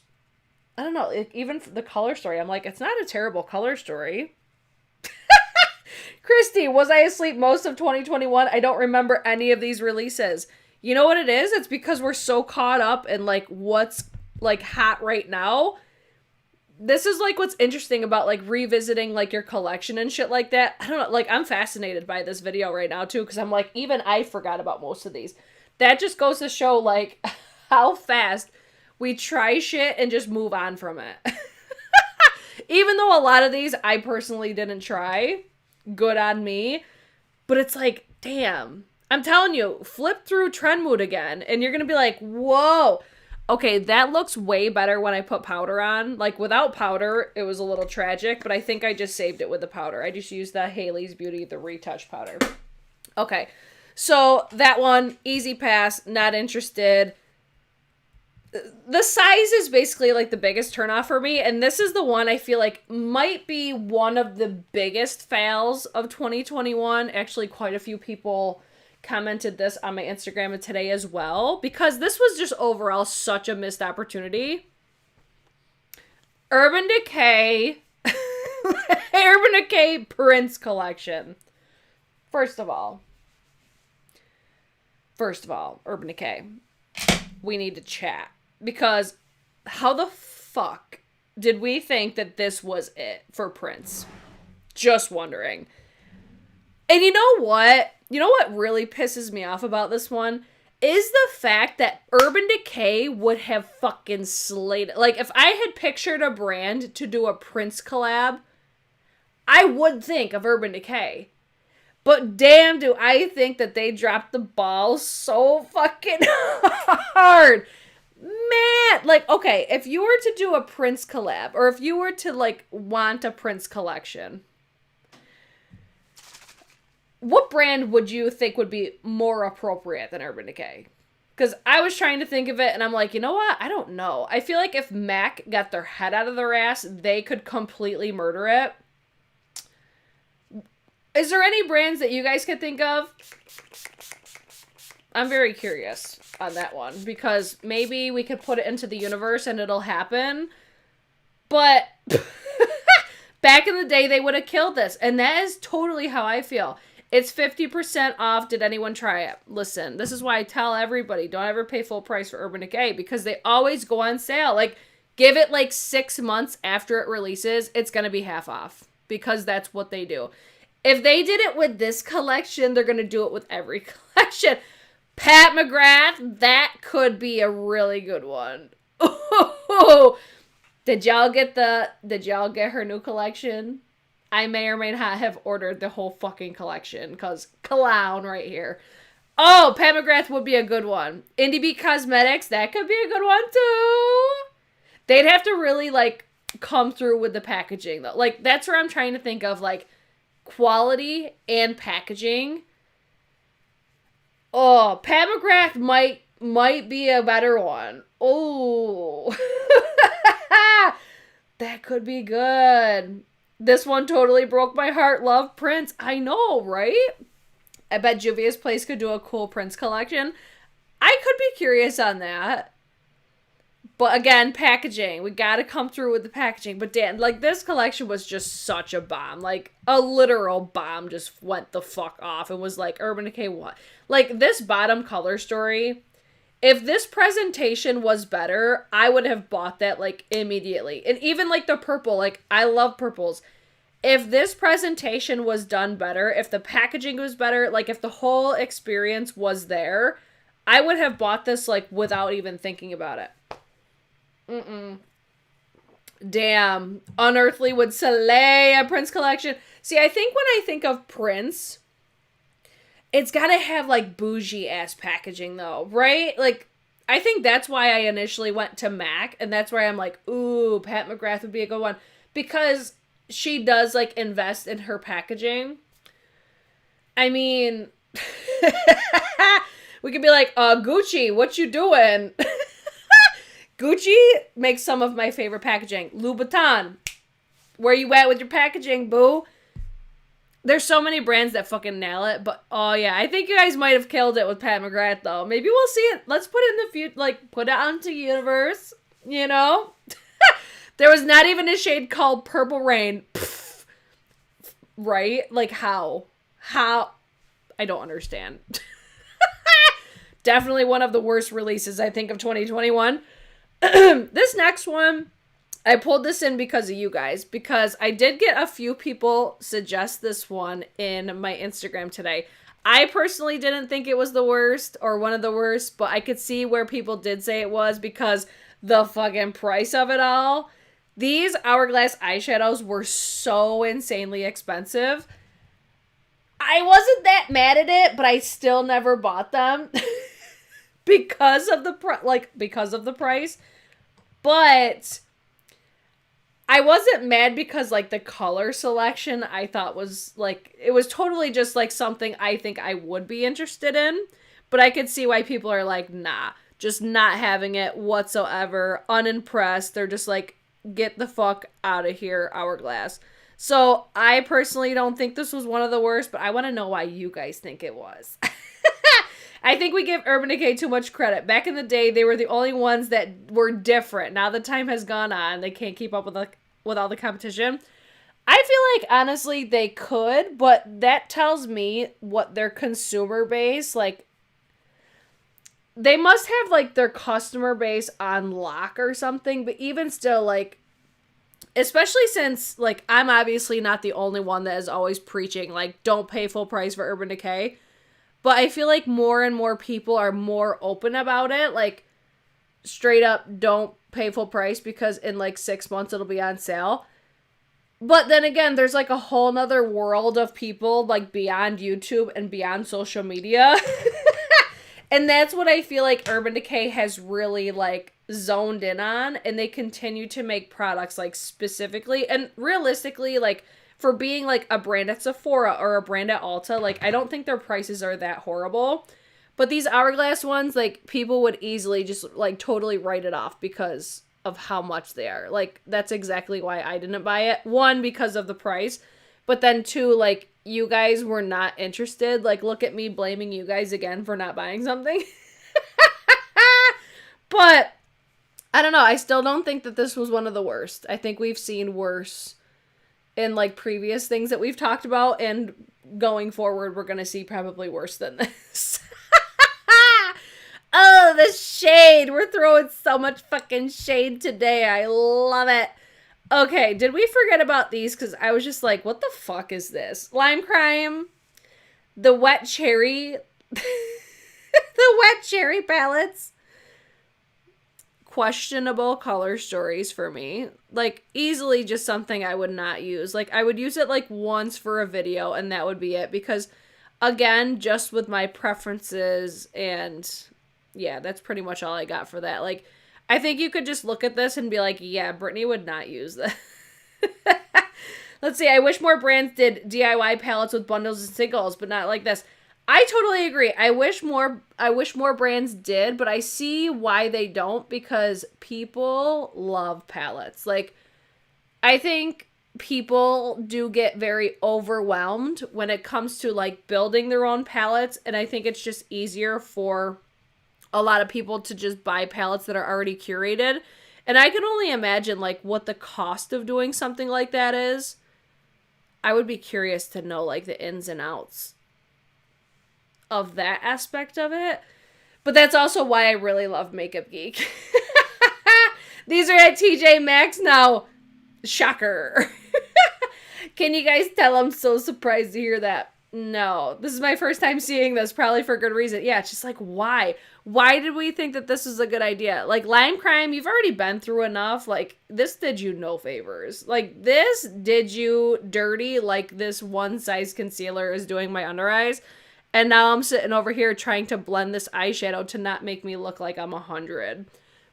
I don't know, even the color story, I'm like, it's not a terrible color story. Christy, was I asleep most of 2021? I don't remember any of these releases. You know what it is? It's because we're so caught up in like what's like hot right now. This is like what's interesting about like revisiting like your collection and shit like that. I don't know, like I'm fascinated by this video right now too, because I'm like, even I forgot about most of these. That just goes to show like how fast we try shit and just move on from it. Even though a lot of these I personally didn't try. Good on me. But it's like, damn. I'm telling you, flip through Trend Mood again and you're going to be like, whoa. Okay, that looks way better when I put powder on. Like, without powder, it was a little tragic, but I think I just saved it with the powder. I just used the Hailey's Beauty, the Retouch powder. Okay, so that one, easy pass, not interested. The size is basically, like, the biggest turnoff for me, and this is the one I feel like might be one of the biggest fails of 2021. Actually, quite a few people commented this on my Instagram today as well, because this was just overall such a missed opportunity. Urban Decay Urban Decay Prince collection. First of all, Urban Decay, we need to chat, because how the fuck did we think that this was it for Prince? Just wondering. And you know what? You know what really pisses me off about this one? Is the fact that Urban Decay would have fucking slayed it. Like, if I had pictured a brand to do a Prince collab, I would think of Urban Decay. But damn, do I think that they dropped the ball so fucking hard. Man, like, okay, if you were to do a Prince collab, or if you were to, like, want a Prince collection, what brand would you think would be more appropriate than Urban Decay? Because I was trying to think of it, and I'm like, you know what? I don't know. I feel like if MAC got their head out of their ass, they could completely murder it. Is there any brands that you guys could think of? I'm very curious on that one, because maybe we could put it into the universe and it'll happen. But back in the day, they would have killed this, and that is totally how I feel. It's 50% off. Did anyone try it? Listen, this is why I tell everybody, don't ever pay full price for Urban Decay, because they always go on sale. Like, give it like 6 months after it releases, it's going to be half off, because that's what they do. If they did it with this collection, they're going to do it with every collection. Pat McGrath, that could be a really good one. Did y'all get her new collection? I may or may not have ordered the whole fucking collection, because clown right here. Oh, Pat McGrath would be a good one. Indi Cosmetics, that could be a good one too. They'd have to really, like, come through with the packaging, though. Like, that's where I'm trying to think of, like, quality and packaging. Oh, Pat McGrath might be a better one. Oh. That could be good. This one totally broke my heart. Love Prince. I know, right? I bet Juvia's Place could do a cool Prince collection. I could be curious on that. But again, packaging. We gotta come through with the packaging. But Dan, like, this collection was just such a bomb. Like, a literal bomb just went the fuck off. It was like, Urban Decay what? Like, this bottom color story, if this presentation was better, I would have bought that, like, immediately. And even, like, the purple, like, I love purples. If this presentation was done better, if the packaging was better, like, if the whole experience was there, I would have bought this, like, without even thinking about it. Damn. Unearthly would slay a Prince collection. See, I think when I think of Prince, it's gotta have, like, bougie-ass packaging, though, right? Like, I think that's why I initially went to MAC, and that's why I'm like, ooh, Pat McGrath would be a good one. Because she does, like, invest in her packaging. I mean, we could be like, Gucci, what you doing? Gucci makes some of my favorite packaging. Louboutin, where you at with your packaging, boo? There's so many brands that fucking nail it, but oh yeah, I think you guys might have killed it with Pat McGrath though. Maybe we'll see it. Let's put it in the future, like put it onto Universe, you know? There was not even a shade called Purple Rain. Pfft. Right? Like how? How? I don't understand. Definitely one of the worst releases, I think, of 2021. This next one, I pulled this in because of you guys, because I did get a few people suggest this one in my Instagram today. I personally didn't think it was the worst or one of the worst, but I could see where people did say it was because the fucking price of it all. These Hourglass eyeshadows were so insanely expensive. I wasn't that mad at it, but I still never bought them because of the price. But I wasn't mad because like the color selection I thought was like, it was totally just like something I think I would be interested in, but I could see why people are like, nah, just not having it whatsoever, unimpressed. They're just like, get the fuck out of here, Hourglass. So I personally don't think this was one of the worst, but I want to know why you guys think it was. I think we give Urban Decay too much credit. Back in the day, they were the only ones that were different. Now the time has gone on. They can't keep up with all the competition. I feel like, honestly, they could, but that tells me what their consumer base, like, they must have, like, their customer base on lock or something, but even still, like, especially since, like, I'm obviously not the only one that is always preaching, like, don't pay full price for Urban Decay, but I feel like more and more people are more open about it, like, straight up don't pay full price because in, like, 6 months it'll be on sale. But then again, there's, like, a whole nother world of people, like, beyond YouTube and beyond social media. And that's what I feel like Urban Decay has really, like, zoned in on. And they continue to make products, like, specifically. And realistically, like, for being, like, a brand at Sephora or a brand at Ulta, like, I don't think their prices are that horrible. But these Hourglass ones, like, people would easily just, like, totally write it off because of how much they are. Like, that's exactly why I didn't buy it. One, because of the price. But then two, like, you guys were not interested. Like, look at me blaming you guys again for not buying something. But, I don't know. I still don't think that this was one of the worst. I think we've seen worse in, like, previous things that we've talked about. And going forward, we're going to see probably worse than this. Oh, the shade. We're throwing so much fucking shade today. I love it. Okay, did we forget about these? Because I was just like, what the fuck is this? Lime Crime, the Wet Cherry, the Wet Cherry palettes. Questionable color stories for me. Like, easily just something I would not use. Like, I would use it, like, once for a video, and that would be it. Because, again, just with my preferences, and yeah, that's pretty much all I got for that. Like, I think you could just look at this and be like, yeah, Brittany would not use this. Let's see. I wish more brands did DIY palettes with bundles and singles, but not like this. I totally agree. I wish more brands did, but I see why they don't, because people love palettes. Like, I think people do get very overwhelmed when it comes to, like, building their own palettes, and I think it's just easier for a lot of people to just buy palettes that are already curated. And I can only imagine, like, what the cost of doing something like that is. I would be curious to know, like, the ins and outs of that aspect of it. But that's also why I really love Makeup Geek. These are at TJ Maxx now. Shocker. Can you guys tell I'm so surprised to hear that? No, this is my first time seeing this, probably for good reason. Yeah, it's just like, why? Why did we think that this was a good idea? Like, Lime Crime, you've already been through enough. Like, this did you no favors. Like, this did you dirty like this one size concealer is doing my under eyes. And now I'm sitting over here trying to blend this eyeshadow to not make me look like I'm 100.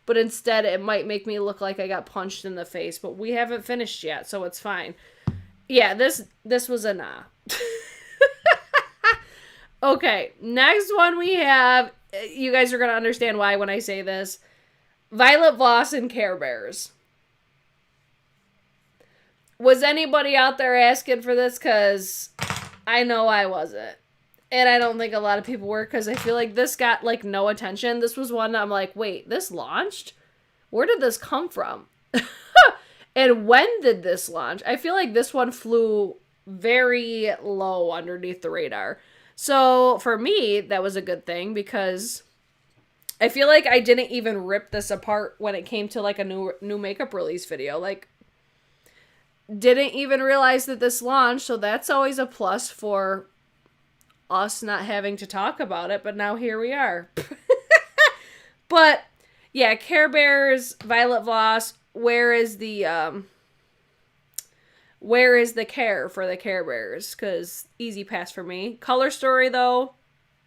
But instead, it might make me look like I got punched in the face. But we haven't finished yet, so it's fine. Yeah, this was a nah. Okay, next one we have, you guys are going to understand why when I say this, Violet Voss and Care Bears. Was anybody out there asking for this? Because I know I wasn't. And I don't think a lot of people were, because I feel like this got, like, no attention. This was one that I'm like, wait, this launched? Where did this come from? And when did this launch? I feel like this one flew very low underneath the radar. So for me, that was a good thing, because I feel like I didn't even rip this apart when it came to, like, a new makeup release video. Like, didn't even realize that this launched, so that's always a plus for us not having to talk about it, but now here we are. But yeah, Care Bears, Violet Voss, where is the care for the Care Bears? Because easy pass for me. Color Story, though,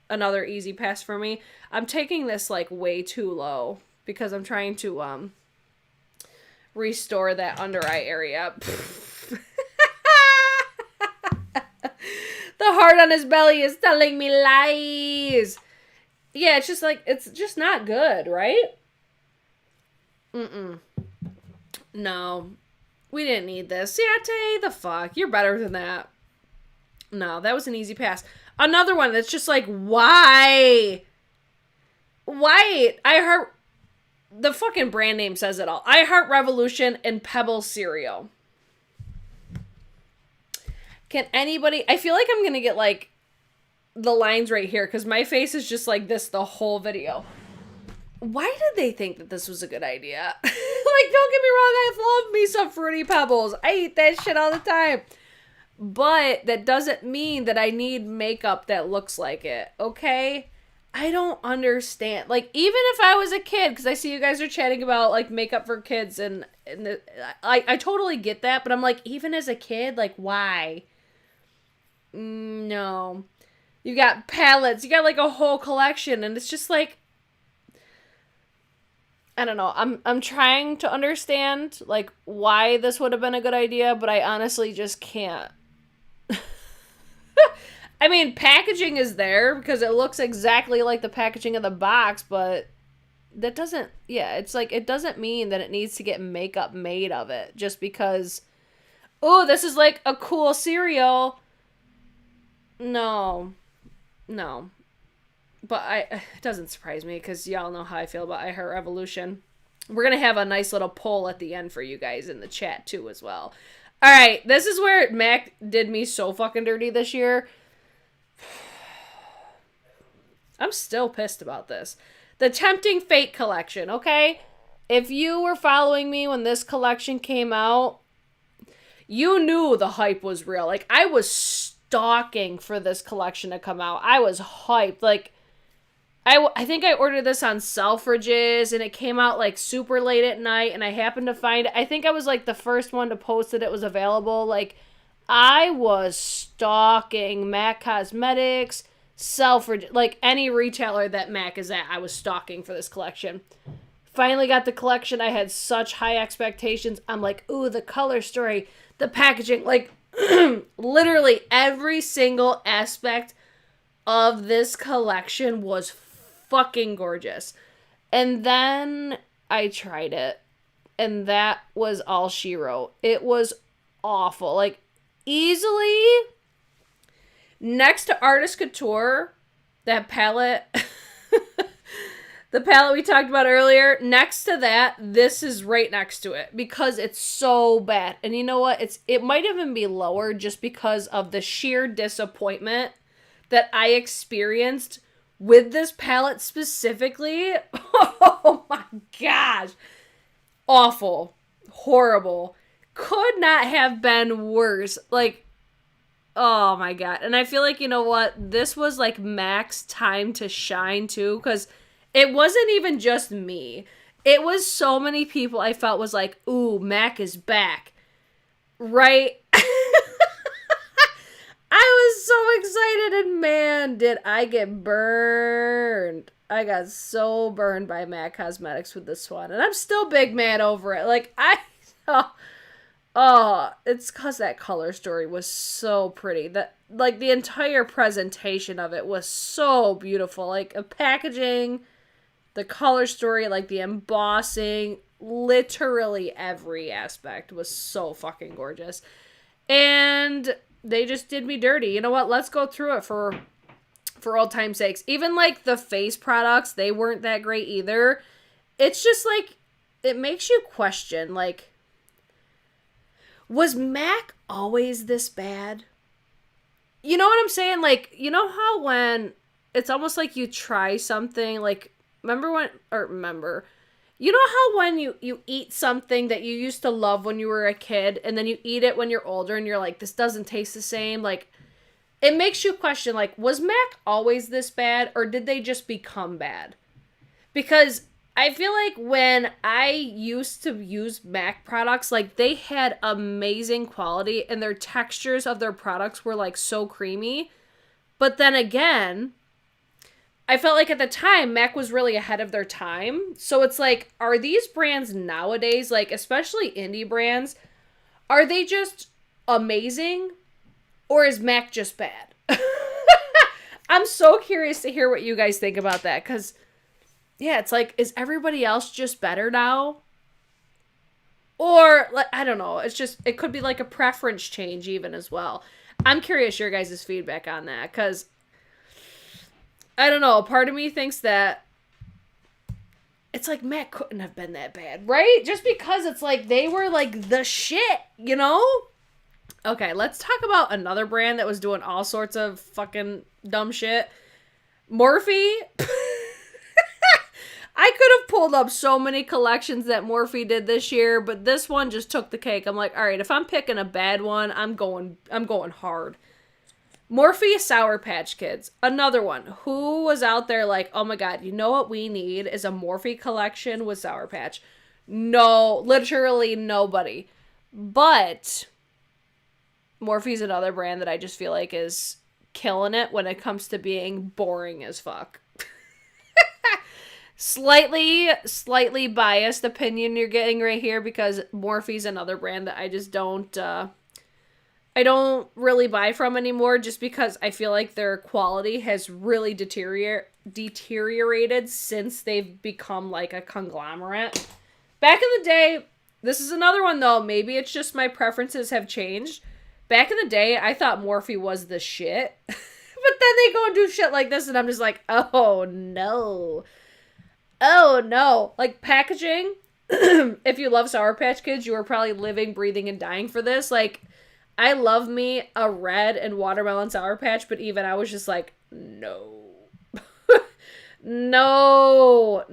another easy pass for me. I'm taking this, like, way too low because I'm trying to restore that under eye area. The heart on his belly is telling me lies. Yeah, it's just like, it's just not good, right? No. We didn't need this. Ciaté, the fuck? You're better than that. No, that was an easy pass. Another one that's just like, why? Why? I heart... The fucking brand name says it all. I Heart Revolution and Pebble cereal. Can anybody... I feel like I'm going to get, like, the lines right here, because my face is just like this the whole video. Why did they think that this was a good idea? Like, don't get me wrong, I love me some Fruity Pebbles. I eat that shit all the time. But that doesn't mean that I need makeup that looks like it, okay? I don't understand. Like, even if I was a kid, because I see you guys are chatting about, like, makeup for kids, and I totally get that, but I'm like, even as a kid, like, why? No. You got palettes, you got, like, a whole collection, and it's just like, I don't know. I'm trying to understand, like, why this would have been a good idea, but I honestly just can't. I mean, packaging is there because it looks exactly like the packaging of the box, but that doesn't, yeah, it's like, it doesn't mean that it needs to get makeup made of it just because, oh, this is like a cool cereal. No. But it doesn't surprise me because y'all know how I feel about I Heart Revolution. We're going to have a nice little poll at the end for you guys in the chat too as well. All right, this is where MAC did me so fucking dirty this year. I'm still pissed about this. The Tempting Fate collection, okay? If you were following me when this collection came out, you knew the hype was real. Like, I was stalking for this collection to come out. I was hyped. Like, I think I ordered this on Selfridges, and it came out, like, super late at night, and I happened to find it. I think I was, like, the first one to post that it was available. Like, I was stalking MAC Cosmetics, Selfridges, like, any retailer that MAC is at, I was stalking for this collection. Finally got the collection. I had such high expectations. I'm like, ooh, the color story, the packaging, like, literally every single aspect of this collection was fucking gorgeous. And then I tried it, and that was all she wrote. It was awful. Like, easily next to Artist Couture, that palette, the palette we talked about earlier, next to that, this is right next to it because it's so bad. And you know what? It might even be lower just because of the sheer disappointment that I experienced with this palette specifically. Oh my gosh. Awful. Horrible. Could not have been worse. Like, oh my god. And I feel like, you know what? This was like MAC's time to shine too, because it wasn't even just me. It was so many people I felt was like, ooh, MAC is back. Right? I was so excited, and man, did I get burned. I got so burned by MAC Cosmetics with this one, and I'm still big mad over it. Like, it's because that color story was so pretty. Like, the entire presentation of it was so beautiful. Like, the packaging, The color story, like the embossing, literally every aspect was so fucking gorgeous. And they just did me dirty. You know what? Let's go through it for old time's sakes. Even like the face products, they weren't that great either. It's just like, it makes you question, like, was MAC always this bad? You know what I'm saying? Like, you know how when it's almost like you try something, like, you know how when you eat something that you used to love when you were a kid, and then you eat it when you're older, and you're like, this doesn't taste the same? Like, it makes you question, like, was MAC always this bad, or did they just become bad? Because I feel like when I used to use MAC products, like, they had amazing quality, and their textures of their products were, like, so creamy. But then again, I felt like at the time, MAC was really ahead of their time. So it's like, are these brands nowadays, like, especially indie brands, are they just amazing? Or is MAC just bad? I'm so curious to hear what you guys think about that. Because, yeah, it's like, is everybody else just better now? Or, like, I don't know. It's just, it could be like a preference change even as well. I'm curious your guys' feedback on that. Because, I don't know. Part of me thinks that it's like MAC couldn't have been that bad, right? Just because it's like they were like the shit, you know? Okay, let's talk about another brand that was doing all sorts of fucking dumb shit. Morphe. I could have pulled up so many collections that Morphe did this year, but this one just took the cake. I'm like, all right, if I'm picking a bad one, I'm going hard. Morphe Sour Patch Kids. Another one. Who was out there like, oh my god, you know what we need is a Morphe collection with Sour Patch? No, literally nobody. But Morphe's another brand that I just feel like is killing it when it comes to being boring as fuck. Slightly biased opinion you're getting right here, because Morphe's another brand that I just don't really buy from anymore, just because I feel like their quality has really deteriorated since they've become like a conglomerate. Back in the day, this is another one though, maybe it's just my preferences have changed. Back in the day, I thought Morphe was the shit. But then they go and do shit like this, and I'm just like, oh no. Oh no. Like, packaging, if you love Sour Patch Kids, you are probably living, breathing, and dying for this. Like, I love me a red and watermelon Sour Patch, but even I was just like, no. No.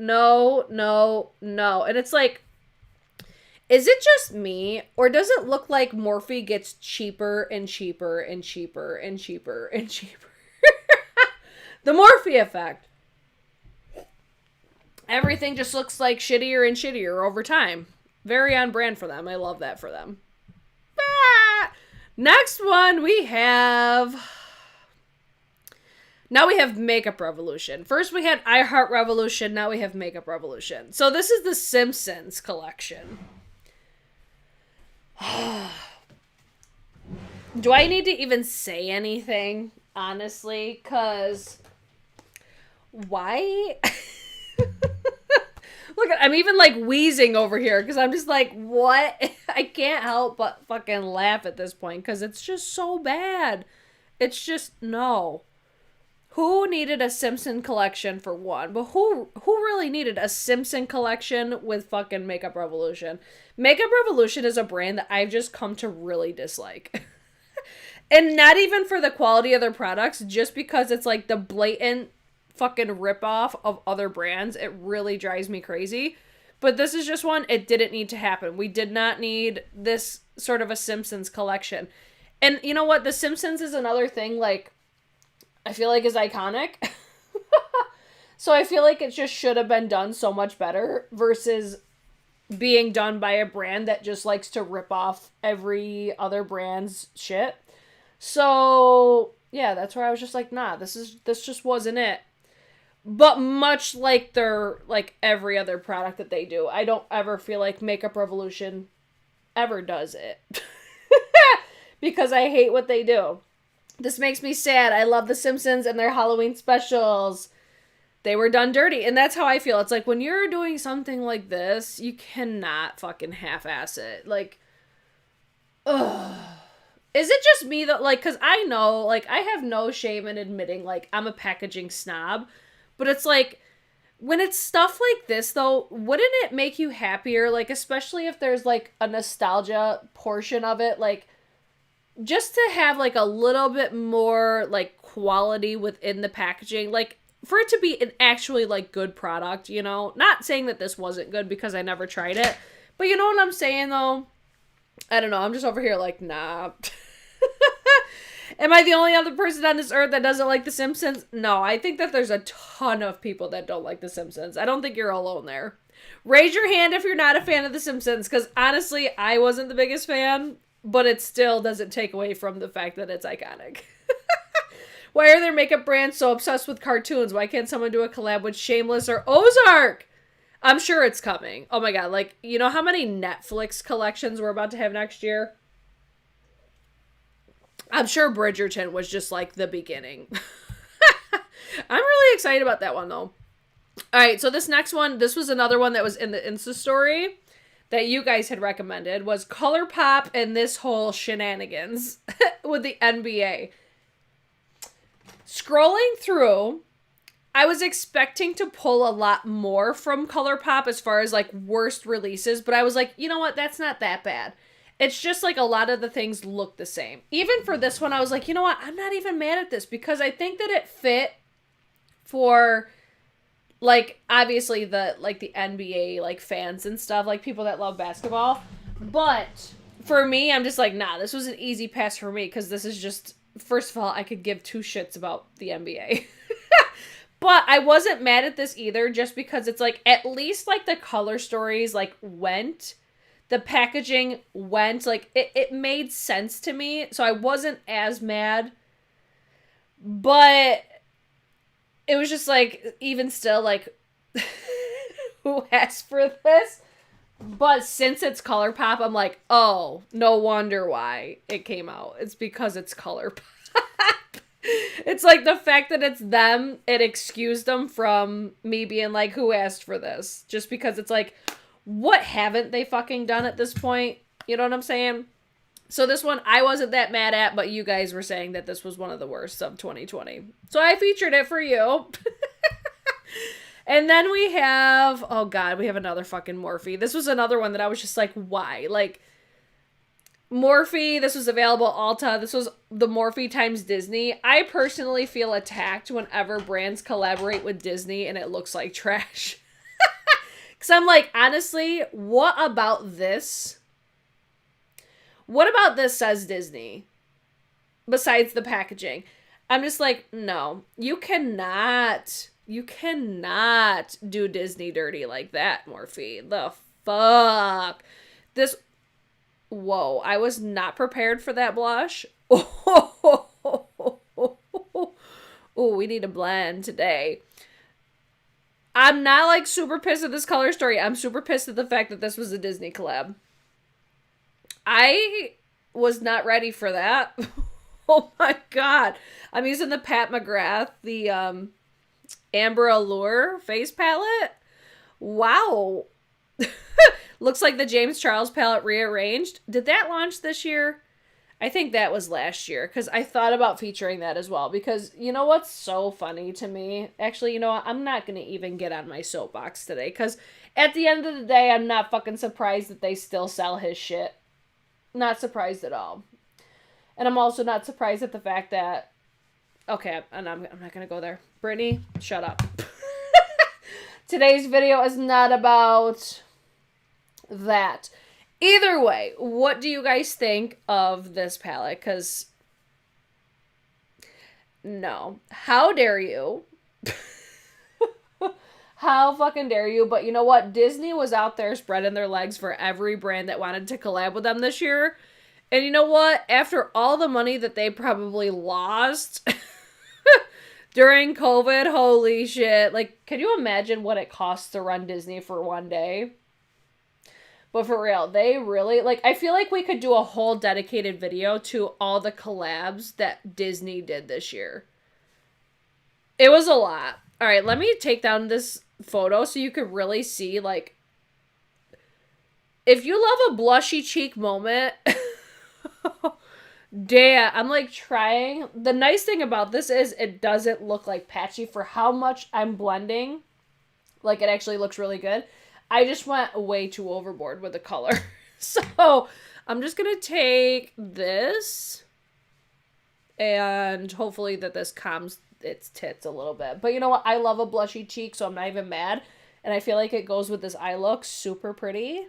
And it's like, is it just me, or does it look like Morphe gets cheaper and cheaper and cheaper and cheaper and cheaper? The Morphe effect. Everything just looks like shittier and shittier over time. Very on brand for them. I love that for them. Next one we have... Now we have Makeup Revolution. First we had I Heart Revolution. Now we have Makeup Revolution. So this is the Simpsons collection. Do I need to even say anything? Honestly, because... Why? Look, I'm even like wheezing over here because I'm just like, what? I can't help but fucking laugh at this point because it's just so bad. It's just, no. Who needed a Simpson collection for one? But who really needed a Simpson collection with fucking Makeup Revolution? Makeup Revolution is a brand that I've just come to really dislike. And not even for the quality of their products, just because it's like the blatant fucking ripoff of other brands. It really drives me crazy. But this is just one, it didn't need to happen. We did not need this sort of a Simpsons collection. And you know what? The Simpsons is another thing, like, I feel like is iconic. So I feel like it just should have been done so much better versus being done by a brand that just likes to rip off every other brand's shit. So yeah, that's where I was just like, nah, this just wasn't it. But much like their, like every other product that they do, I don't ever feel like Makeup Revolution ever does it. Because I hate what they do. This makes me sad. I love The Simpsons and their Halloween specials. They were done dirty. And that's how I feel. It's like when you're doing something like this, you cannot fucking half-ass it. Like, ugh. Is it just me that, like, because I know, like, I have no shame in admitting, like, I'm a packaging snob. But it's like, when it's stuff like this, though, wouldn't it make you happier? Like, especially if there's, like, a nostalgia portion of it. Like, just to have, like, a little bit more, like, quality within the packaging. Like, for it to be an actually, like, good product, you know? Not saying that this wasn't good because I never tried it. But you know what I'm saying, though? I don't know. I'm just over here like, nah. Am I the only other person on this earth that doesn't like The Simpsons? No, I think that there's a ton of people that don't like The Simpsons. I don't think you're alone there. Raise your hand if you're not a fan of The Simpsons, because honestly, I wasn't the biggest fan, but it still doesn't take away from the fact that it's iconic. Why are their makeup brands so obsessed with cartoons? Why can't someone do a collab with Shameless or Ozark? I'm sure it's coming. Oh my god, like, you know how many Netflix collections we're about to have next year? I'm sure Bridgerton was just, like, the beginning. I'm really excited about that one, though. Alright, so this next one, this was another one that was in the Insta story that you guys had recommended, was ColourPop and this whole shenanigans with the NBA. Scrolling through, I was expecting to pull a lot more from ColourPop as far as, like, worst releases, but I was like, you know what, that's not that bad. It's just, like, a lot of the things look the same. Even for this one, I was like, you know what, I'm not even mad at this, because I think that it fit for, like, obviously the, like, the NBA, like, fans and stuff, like, people that love basketball. But for me, I'm just like, nah, this was an easy pass for me, because this is just, first of all, I could give two shits about the NBA. But I wasn't mad at this either, just because it's, like, at least, like, the color stories, like, went. The packaging went. Like, it made sense to me, so I wasn't as mad. But it was just, like, even still, like, who asked for this? But since it's ColourPop, I'm like, oh, no wonder why it came out. It's because it's ColourPop. It's like the fact that it's them, it excused them from me being like, who asked for this? Just because it's like, what haven't they fucking done at this point? You know what I'm saying? So this one I wasn't that mad at, but you guys were saying that this was one of the worst of 2020. So I featured it for you. And then we have, oh god, we have another fucking Morphe. This was another one that I was just like, why? Like, Morphe, this was available Ulta. This was the Morphe times Disney. I personally feel attacked whenever brands collaborate with Disney and it looks like trash. Because I'm like, honestly, what about this? What about this says Disney? Besides the packaging. I'm just like, no. You cannot do Disney dirty like that, Morphe. The fuck? This... Whoa, I was not prepared for that blush. Oh, we need a blend today. I'm not, like, super pissed at this color story. I'm super pissed at the fact that this was a Disney collab. I was not ready for that. Oh my god. I'm using the Pat McGrath, the Amber Allure face palette. Wow. Looks like the James Charles palette rearranged. Did that launch this year? I think that was last year, because I thought about featuring that as well, because you know what's so funny to me? Actually, you know what? I'm not going to even get on my soapbox today, because at the end of the day, I'm not fucking surprised that they still sell his shit. Not surprised at all. And I'm also not surprised at the fact that... Okay, and I'm not going to go there. Brittany, shut up. Today's video is not about that. Either way, what do you guys think of this palette? Because, no. How dare you? How fucking dare you? But you know what? Disney was out there spreading their legs for every brand that wanted to collab with them this year. And you know what? After all the money that they probably lost during COVID, holy shit. Like, can you imagine what it costs to run Disney for one day? But for real, they really, like, I feel like we could do a whole dedicated video to all the collabs that Disney did this year. It was a lot. All right, let me take down this photo so you could really see, like, if you love a blushy cheek moment, damn, I'm like trying. The nice thing about this is it doesn't look like patchy for how much I'm blending. Like, it actually looks really good. I just went way too overboard with the color. So I'm just going to take this and hopefully that this calms its tits a little bit. But you know what? I love a blushy cheek, so I'm not even mad. And I feel like it goes with this eye look. Super pretty.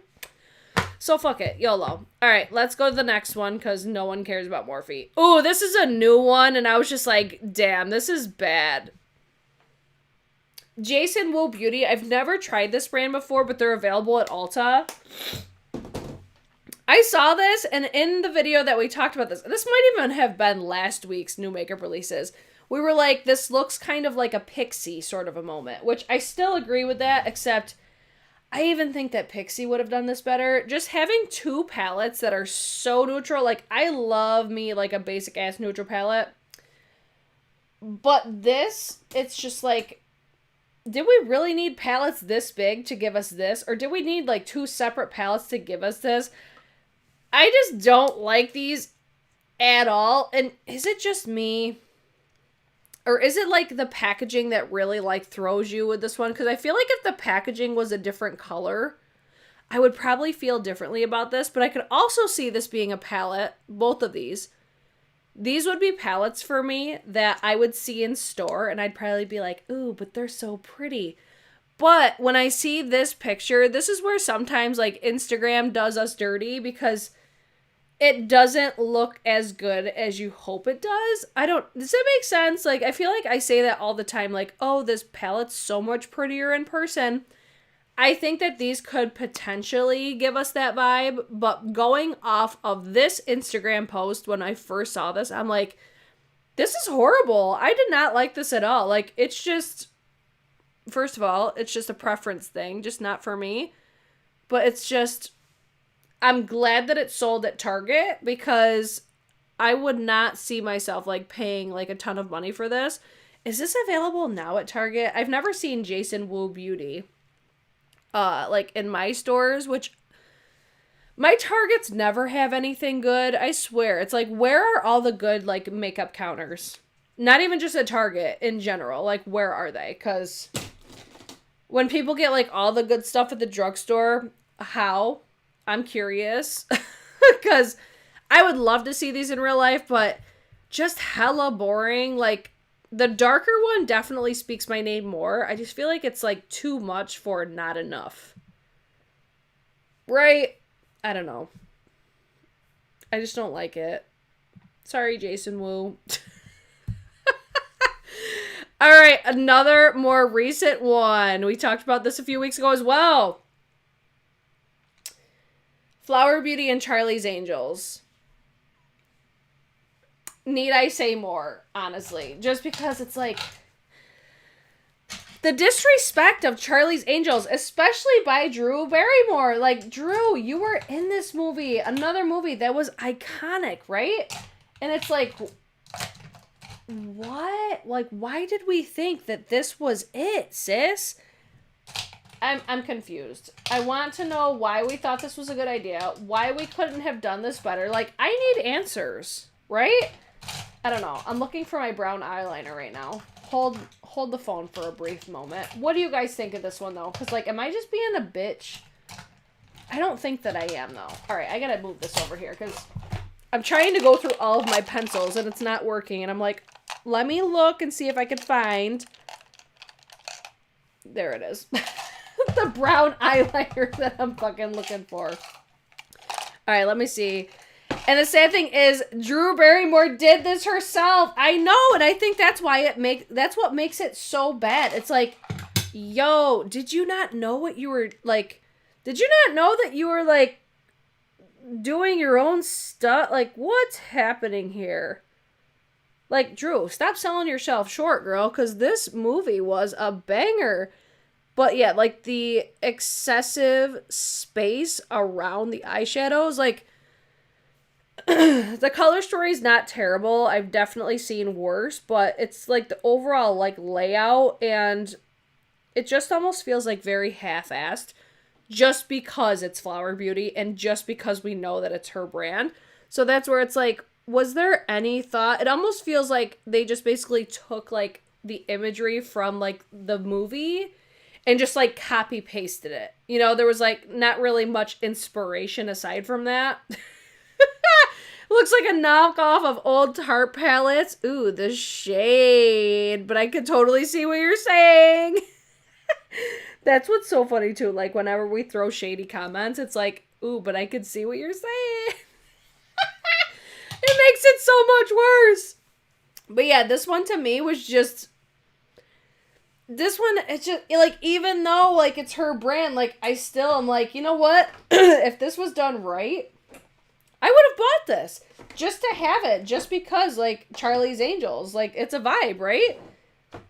So fuck it. YOLO. All right, let's go to the next one because no one cares about Morphe. Ooh, this is a new one. And I was just like, damn, this is bad. Jason Wu Beauty. I've never tried this brand before, but they're available at Ulta. I saw this, and in the video that we talked about this might even have been last week's new makeup releases. We were like, this looks kind of like a Pixie sort of a moment, which I still agree with that, except I even think that Pixie would have done this better. Just having two palettes that are so neutral, like, I love me, like, a basic-ass neutral palette. But this, it's just like, did we really need palettes this big to give us this? Or did we need, like, two separate palettes to give us this? I just don't like these at all. And is it just me? Or is it, like, the packaging that really, like, throws you with this one? Because I feel like if the packaging was a different color, I would probably feel differently about this. But I could also see this being a palette, both of these. These would be palettes for me that I would see in store, and I'd probably be like, ooh, but they're so pretty. But when I see this picture, this is where sometimes, like, Instagram does us dirty because it doesn't look as good as you hope it does. Does that make sense? Like, I feel like I say that all the time, like, oh, this palette's so much prettier in person. I think that these could potentially give us that vibe, but going off of this Instagram post when I first saw this, I'm like, this is horrible. I did not like this at all. Like, it's just, first of all, it's just a preference thing, just not for me. But it's just, I'm glad that it sold at Target because I would not see myself, like, paying, like, a ton of money for this. Is this available now at Target? I've never seen Jason Wu Beauty, like, in my stores, which my Targets never have anything good. I swear. It's like, where are all the good, like, makeup counters? Not even just at Target, in general. Like, where are they? Because when people get, like, all the good stuff at the drugstore, how? I'm curious. Because I would love to see these in real life, but just hella boring. Like, the darker one definitely speaks my name more. I just feel like it's, like, too much for not enough. Right? I don't know. I just don't like it. Sorry, Jason Wu. All right, another more recent one. We talked about this a few weeks ago as well. Flower Beauty and Charlie's Angels. Need I say more, honestly? Just because it's like, the disrespect of Charlie's Angels, especially by Drew Barrymore. Like, Drew, you were in this movie, another movie that was iconic, right? And it's like, what? Like, why did we think that this was it, sis? I'm confused. I want to know why we thought this was a good idea, why we couldn't have done this better. Like, I need answers, right? I don't know. I'm looking for my brown eyeliner right now. Hold the phone for a brief moment. What do you guys think of this one, though? Because, like, am I just being a bitch? I don't think that I am, though. All right, I gotta move this over here because I'm trying to go through all of my pencils and it's not working. And I'm like, let me look and see if I can find. There it is. The brown eyeliner that I'm fucking looking for. All right, let me see. And the sad thing is, Drew Barrymore did this herself. I know, and I think that's why that's what makes it so bad. It's like, yo, did you not know what you were, like, did you not know that you were, like, doing your own stuff? Like, what's happening here? Like, Drew, stop selling yourself short, girl, because this movie was a banger. But yeah, like, the excessive space around the eyeshadows, like, The color story is not terrible. I've definitely seen worse, but it's like the overall like layout, and it just almost feels like very half-assed just because it's Flower Beauty and just because we know that it's her brand. So that's where it's like, was there any thought? It almost feels like they just basically took like the imagery from like the movie and just like copy pasted it. You know, there was like not really much inspiration aside from that. Looks like a knockoff of old Tarte palettes. Ooh, the shade. But I could totally see what you're saying. That's what's so funny too. Like whenever we throw shady comments, it's like, ooh, but I could see what you're saying. It makes it so much worse. But yeah, this one to me was just... This one, it's just, like, even though, like, it's her brand, like, I still am like, you know what? If this was done right, I would have bought this. Just to have it. Just because, like, Charlie's Angels. Like, it's a vibe, right?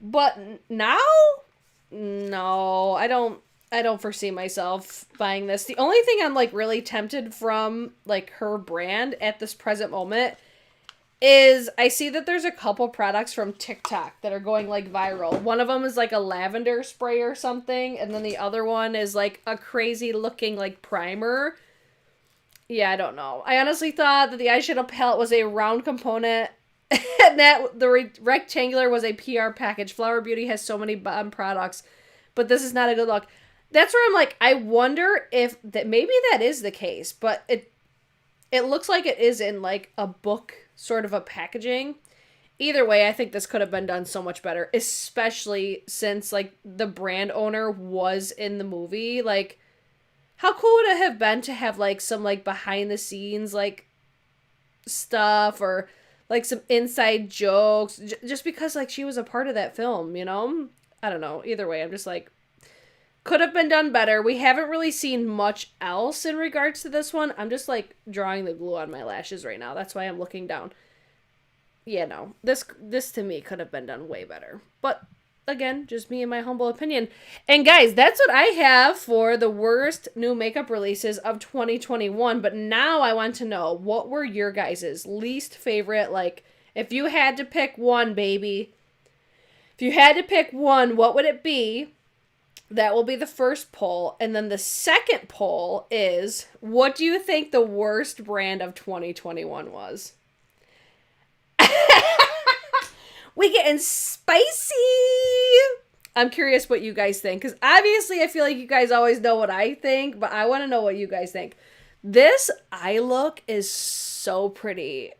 But now? No, I don't foresee myself buying this. The only thing I'm, like, really tempted from, like, her brand at this present moment is I see that there's a couple products from TikTok that are going like viral. One of them is like a lavender spray or something, and then the other one is like a crazy looking like primer. Yeah, I don't know. I honestly thought that the eyeshadow palette was a round component and that the rectangular was a PR package. Flower Beauty has so many bottom products, but this is not a good look. That's where I'm like, I wonder if that maybe that is the case, but it looks like it is in like a book sort of a packaging. Either way, I think this could have been done so much better, especially since like the brand owner was in the movie. Like, how cool would it have been to have like some like behind the scenes like stuff or like some inside jokes just because like she was a part of that film, you know? I don't know. Either way, I'm just like, could have been done better. We haven't really seen much else in regards to this one. I'm just like drawing the glue on my lashes right now. That's why I'm looking down. Yeah, no. This to me could have been done way better. But again, just me and my humble opinion. And guys, that's what I have for the worst new makeup releases of 2021. But now I want to know, what were your guys' least favorite? Like, if you had to pick one, baby. If you had to pick one, what would it be? That will be the first poll. And then the second poll is, what do you think the worst brand of 2021 was? We getting spicy. I'm curious what you guys think. Because obviously I feel like you guys always know what I think. But I want to know what you guys think. This eye look is so pretty.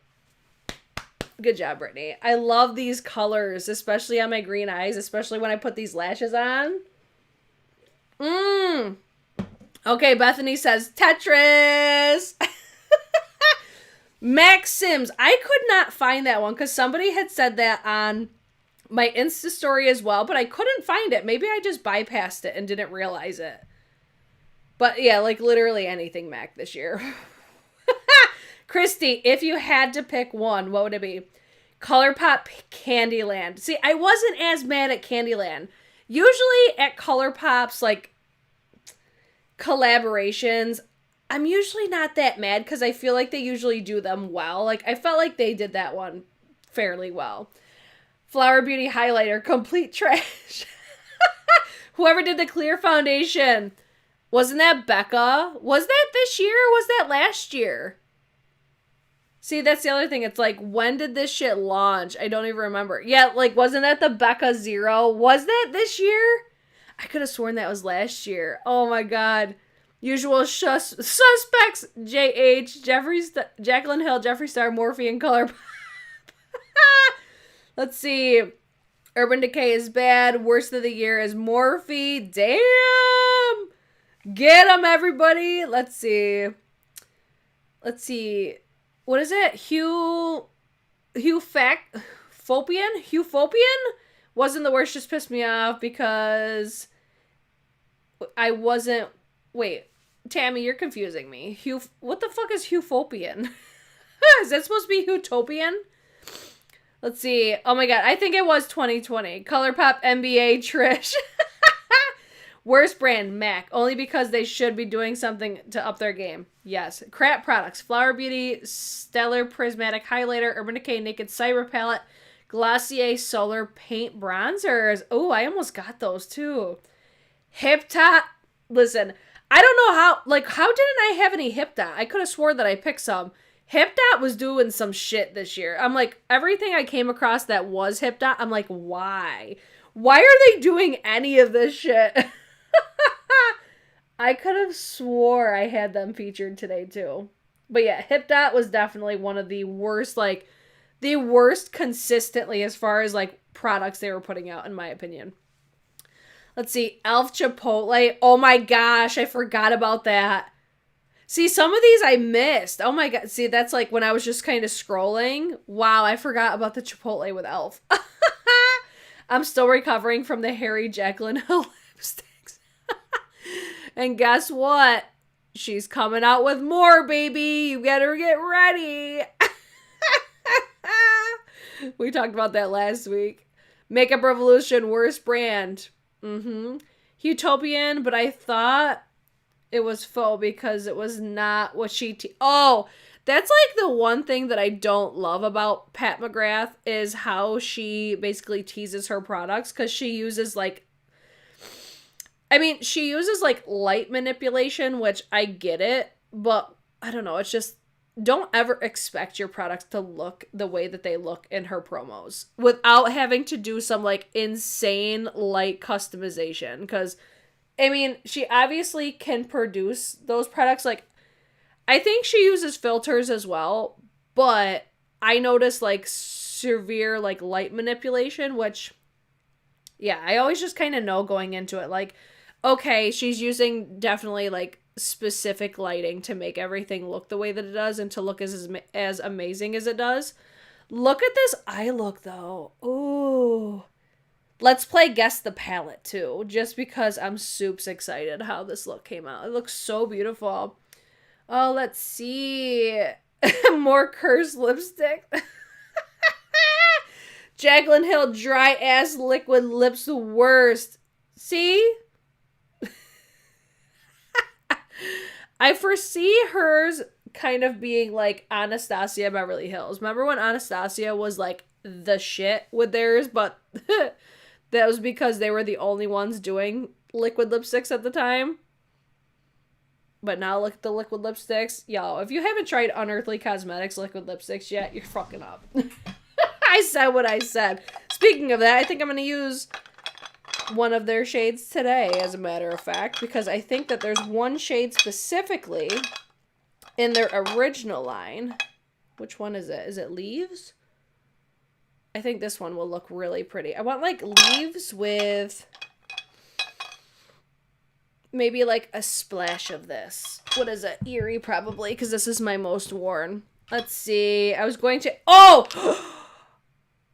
Good job, Brittany. I love these colors. Especially on my green eyes. Especially when I put these lashes on. Okay, Bethany says Tetris. Max Sims. I could not find that one because somebody had said that on my Insta story as well, but I couldn't find it. Maybe I just bypassed it and didn't realize it. But yeah, like literally anything Mac this year. Christy, if you had to pick one, what would it be? ColourPop Candyland. See, I wasn't as mad at Candyland. Usually at ColourPop's, like, collaborations, I'm usually not that mad because I feel like they usually do them well. Like, I felt like they did that one fairly well. Flower Beauty Highlighter, complete trash. Whoever did the clear foundation, wasn't that Becca? Was that this year or was that last year? See, that's the other thing. It's like, when did this shit launch? I don't even remember. Yeah, like, wasn't that the Becca Zero? Was that this year? I could have sworn that was last year. Oh my god. Usual suspects. JH, Jaclyn Hill, Jeffree Star, Morphe, and ColourPop. Let's see. Urban Decay is bad. Worst of the year is Morphe. Damn. Get them, everybody. Let's see. What is it? Hugh-phobian? Wasn't the worst, just pissed me off because I wasn't... Wait, Tammy, you're confusing me. What the fuck is Hugh-phobian? Is that supposed to be Utopian? Let's see. Oh my god, I think it was 2020. ColourPop NBA Trish. Worst brand, MAC. Only because they should be doing something to up their game. Yes. Crap products. Flower Beauty, Stellar Prismatic Highlighter, Urban Decay Naked Cyber Palette, Glossier Solar Paint Bronzers. Oh, I almost got those too. Hip Dot. Listen, I don't know how didn't I have any Hip Dot? I could have swore that I picked some. Hip Dot was doing some shit this year. I'm like, everything I came across that was Hip Dot, I'm like, why? Why are they doing any of this shit? I could have swore I had them featured today too. But yeah, Hip Dot was definitely one of the worst, the worst consistently as far as products they were putting out, in my opinion. Let's see, e.l.f. Chipotle. Oh my gosh, I forgot about that. See, some of these I missed. Oh my god. See, that's when I was just kind of scrolling. Wow, I forgot about the Chipotle with e.l.f. I'm still recovering from the hairy Jaclyn lipsticks. And guess what? She's coming out with more, baby. You better get ready. We talked about that last week. Makeup Revolution, worst brand. Utopian, but I thought it was faux because it was not what she... Oh, that's the one thing that I don't love about Pat McGrath is how she basically teases her products because she uses she uses light manipulation, which I get it, but I don't know. It's just, don't ever expect your products to look the way that they look in her promos without having to do some insane light customization. Because, she obviously can produce those products. I think she uses filters as well, but I noticed severe light manipulation, which, yeah, I always just kind of know going into it. Okay, she's using definitely specific lighting to make everything look the way that it does and to look as amazing as it does. Look at this eye look though. Ooh. Let's play Guess the Palette too, just because I'm super excited how this look came out. It looks so beautiful. Oh, let's see. More cursed lipstick. Jaclyn Hill dry ass liquid lips the worst. See? I foresee hers kind of being Anastasia Beverly Hills. Remember when Anastasia was the shit with theirs, but that was because they were the only ones doing liquid lipsticks at the time. But now look at the liquid lipsticks. Yo, if you haven't tried Unearthly Cosmetics liquid lipsticks yet, you're fucking up. I said what I said. Speaking of that, I think I'm going to use one of their shades today, as a matter of fact, because I think that there's one shade specifically in their original line. Which one is it? Is it Leaves? I think this one will look really pretty. I want leaves with maybe a splash of this. What is it? Eerie, probably, because this is my most worn. Let's see. I was going to... Oh!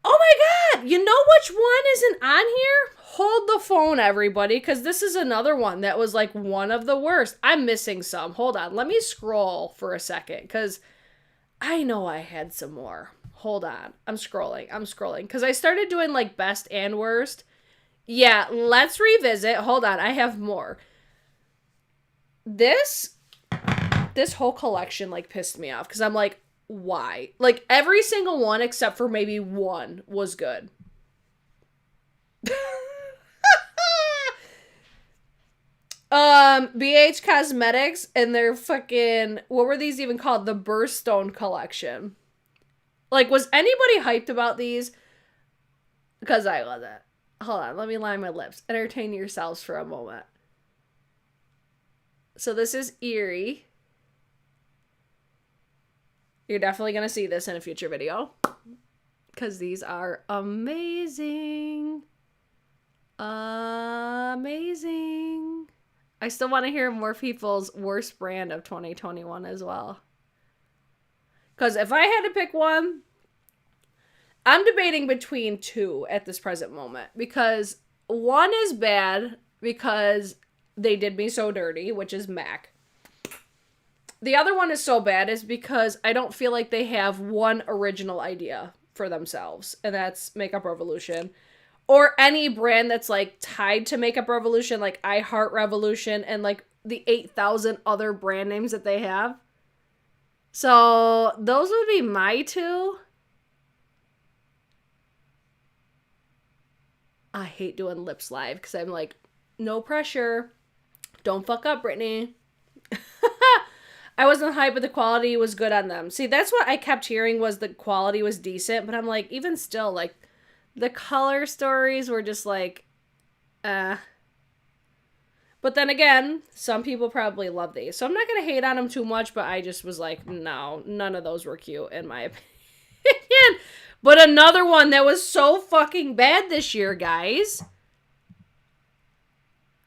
Oh my god! You know which one isn't on here? Hold the phone, everybody, because this is another one that was one of the worst. I'm missing some. Hold on. Let me scroll for a second, because I know I had some more. Hold on. I'm scrolling. Because I started doing best and worst. Yeah, let's revisit. Hold on. I have more. This whole collection pissed me off because I'm why? Every single one except for maybe one was good. BH Cosmetics and their fucking, what were these even called? The Birthstone collection. Was anybody hyped about these? Because I love it. Hold on, let me line my lips. Entertain yourselves for a moment. So this is Eerie. You're definitely going to see this in a future video. Because these are amazing. Amazing. I still want to hear more people's worst brand of 2021 as well. Because if I had to pick one, I'm debating between two at this present moment. Because one is bad because they did me so dirty, which is MAC. The other one is so bad is because I don't feel like they have one original idea for themselves. And that's Makeup Revolution. or any brand that's like tied to Makeup Revolution, like I Heart Revolution and like the 8,000 other brand names that they have. So those would be my two. I hate doing lips live because I'm like, no pressure. Don't fuck up, Brittany. I wasn't hyped, but the quality was good on them. See, that's what I kept hearing was the quality was decent, but I'm like, even still, like, the color stories were just like, But then again, some people probably love these. So I'm not going to hate on them too much, but I just was like, no, none of those were cute in my opinion. But another one that was so fucking bad this year, guys.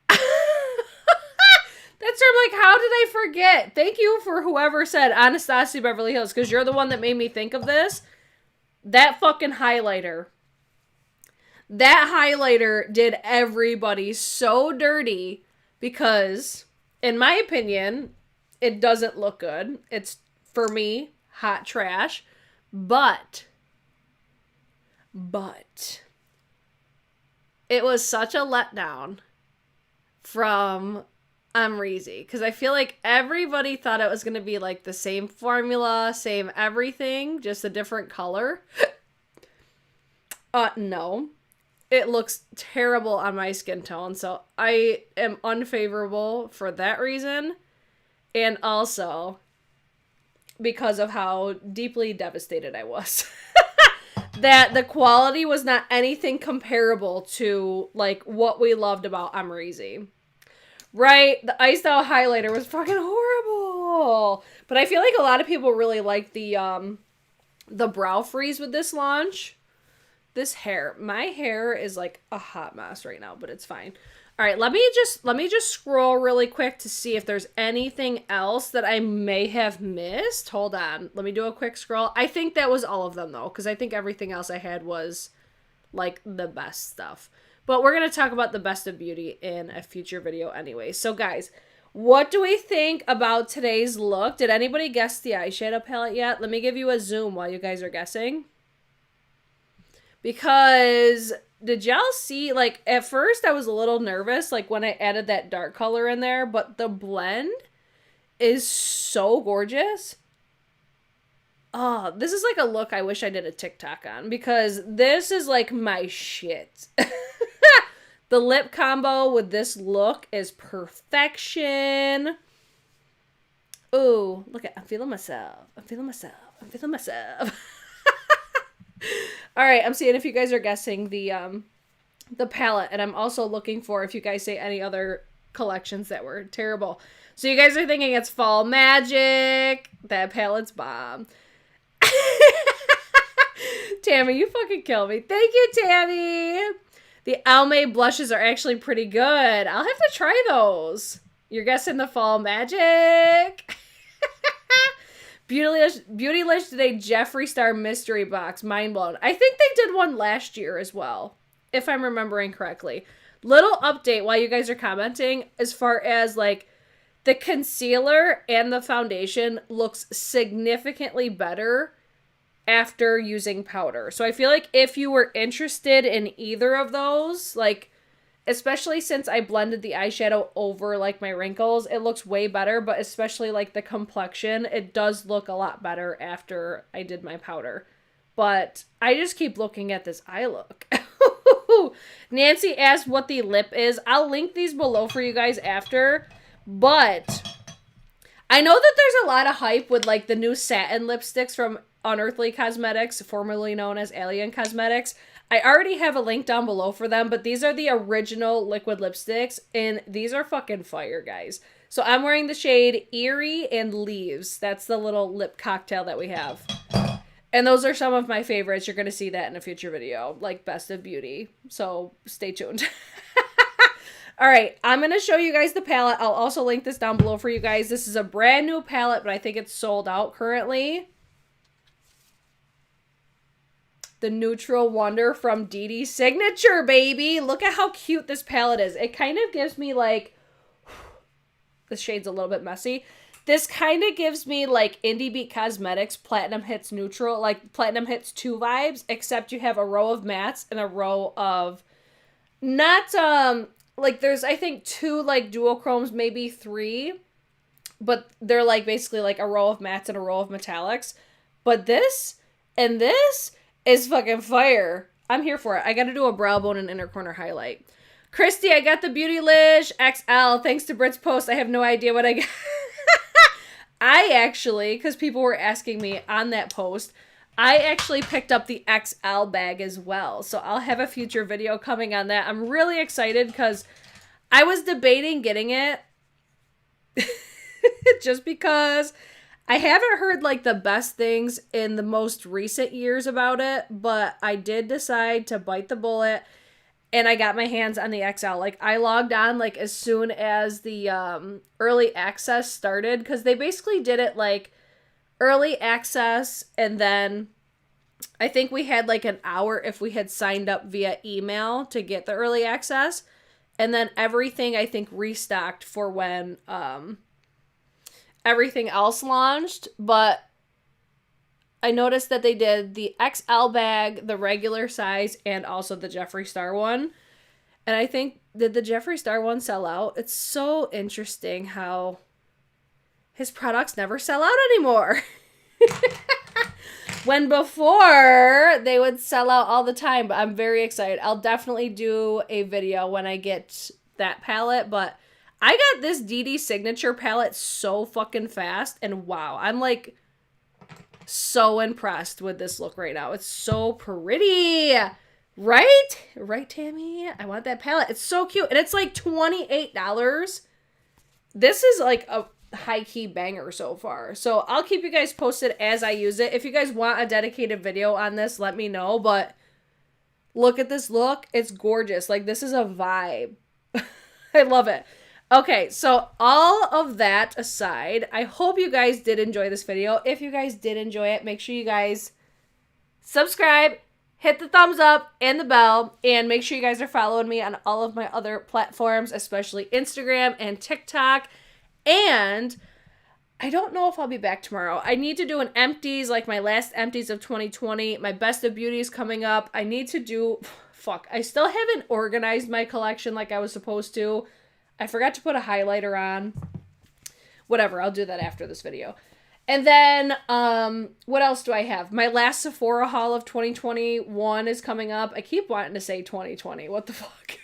That's where I'm like, how did I forget? Thank you for whoever said Anastasia Beverly Hills, because you're the one that made me think of this. That fucking highlighter. That highlighter did everybody so dirty because, in my opinion, it doesn't look good. It's, for me, hot trash. But it was such a letdown from Amrezy, because I feel like everybody thought it was going to be like the same formula, same everything, just a different color. No. It looks terrible on my skin tone, so I am unfavorable for that reason, and also because of how deeply devastated I was. That the quality was not anything comparable to, like, what we loved about Amrezy. Right? The iced out highlighter was fucking horrible. But I feel like a lot of people really like the brow freeze with this launch. This hair. My hair is like a hot mess right now, but it's fine. All right, let me just scroll really quick to see if there's anything else that I may have missed. Hold on. Let me do a quick scroll. I think that was all of them, though, because I think everything else I had was, like, the best stuff. But we're going to talk about the best of beauty in a future video anyway. So, guys, what do we think about today's look? Did anybody guess the eyeshadow palette yet? Let me give you a zoom while you guys are guessing. Because did y'all see, like, at first I was a little nervous, like, when I added that dark color in there, but the blend is so gorgeous. Oh, this is, like, a look I wish I did a TikTok on, because this is, like, my shit. The lip combo with this look is perfection. Ooh, look at, I'm feeling myself. I'm feeling myself. I'm feeling myself. All right, I'm seeing if you guys are guessing the palette, and I'm also looking for if you guys say any other collections that were terrible. So you guys are thinking it's Fall Magic. That palette's bomb. Tammy, you fucking kill me. Thank you, Tammy. The Almay blushes are actually pretty good. I'll have to try those. You're guessing the Fall Magic. Beautylish did a Jeffree Star mystery box. Mind blown. I think they did one last year as well, if I'm remembering correctly. Little update while you guys are commenting, as far as, like, the concealer and the foundation looks significantly better after using powder. So I feel like if you were interested in either of those, like, especially since I blended the eyeshadow over, like, my wrinkles, it looks way better, but especially, like, the complexion, it does look a lot better after I did my powder. But I just keep looking at this eye look. Nancy asked what the lip is. I'll link these below for you guys after, but I know that there's a lot of hype with, like, the new satin lipsticks from Unearthly Cosmetics, formerly known as Alien Cosmetics. I already have a link down below for them, but these are the original liquid lipsticks, and these are fucking fire, guys. So I'm wearing the shade Eerie and Leaves. That's the little lip cocktail that we have. And those are some of my favorites. You're going to see that in a future video, like Best of Beauty. So stay tuned. All right, I'm going to show you guys the palette. I'll also link this down below for you guys. This is a brand new palette, but I think it's sold out currently. The Neutral Wonder from Dee Signature, baby. Look at how cute this palette is. It kind of gives me, like, the shade's a little bit messy. This kind of gives me like Indi Cosmetics Platinum Hits Neutral, like Platinum Hits 2 vibes, except you have a row of mattes and a row of not, like there's, I think 2 like duochromes, maybe 3, but they're like basically like a row of mattes and a row of metallics. But this and this is fucking fire. I'm here for it. I got to do a brow bone and inner corner highlight. Christy, I got the Beauty Lish XL. Thanks to Brit's post, I have no idea what I got. I actually, because people were asking me on that post, I actually picked up the XL bag as well. So I'll have a future video coming on that. I'm really excited because I was debating getting it just because I haven't heard like the best things in the most recent years about it, but I did decide to bite the bullet and I got my hands on the XL. Like I logged on like as soon as the early access started, because they basically did it like early access and then I think we had like an hour if we had signed up via email to get the early access, and then everything I think restocked for when everything else launched. But I noticed that they did the XL bag, the regular size, and also the Jeffree Star one. And I think, did the Jeffree Star one sell out? It's so interesting how his products never sell out anymore. When before, they would sell out all the time. But I'm very excited. I'll definitely do a video when I get that palette. But I got this DD Signature palette so fucking fast. And wow, I'm like so impressed with this look right now. It's so pretty. Right? Right, Tammy? I want that palette. It's so cute. And it's like $28. This is like a high-key banger so far. So I'll keep you guys posted as I use it. If you guys want a dedicated video on this, let me know. But look at this look. It's gorgeous. Like, this is a vibe. I love it. Okay, so all of that aside, I hope you guys did enjoy this video. If you guys did enjoy it, make sure you guys subscribe, hit the thumbs up and the bell, and make sure you guys are following me on all of my other platforms, especially Instagram and TikTok. And I don't know if I'll be back tomorrow. I need to do an empties, like my last empties of 2020. My best of beauty is coming up. I need to do, I still haven't organized my collection like I was supposed to. I forgot to put a highlighter on. Whatever, I'll do that after this video. And then, what else do I have? My last Sephora haul of 2021 is coming up. I keep wanting to say 2020. What the fuck?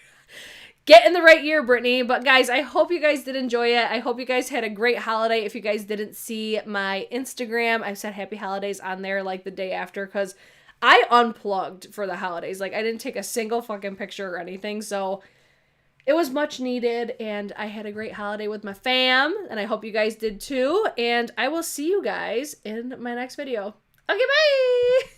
Get in the right year, Brittany. But guys, I hope you guys did enjoy it. I hope you guys had a great holiday. If you guys didn't see my Instagram, I said happy holidays on there like the day after because I unplugged for the holidays. Like, I didn't take a single fucking picture or anything. So it was much needed, and I had a great holiday with my fam, and I hope you guys did too, and I will see you guys in my next video. Okay, bye!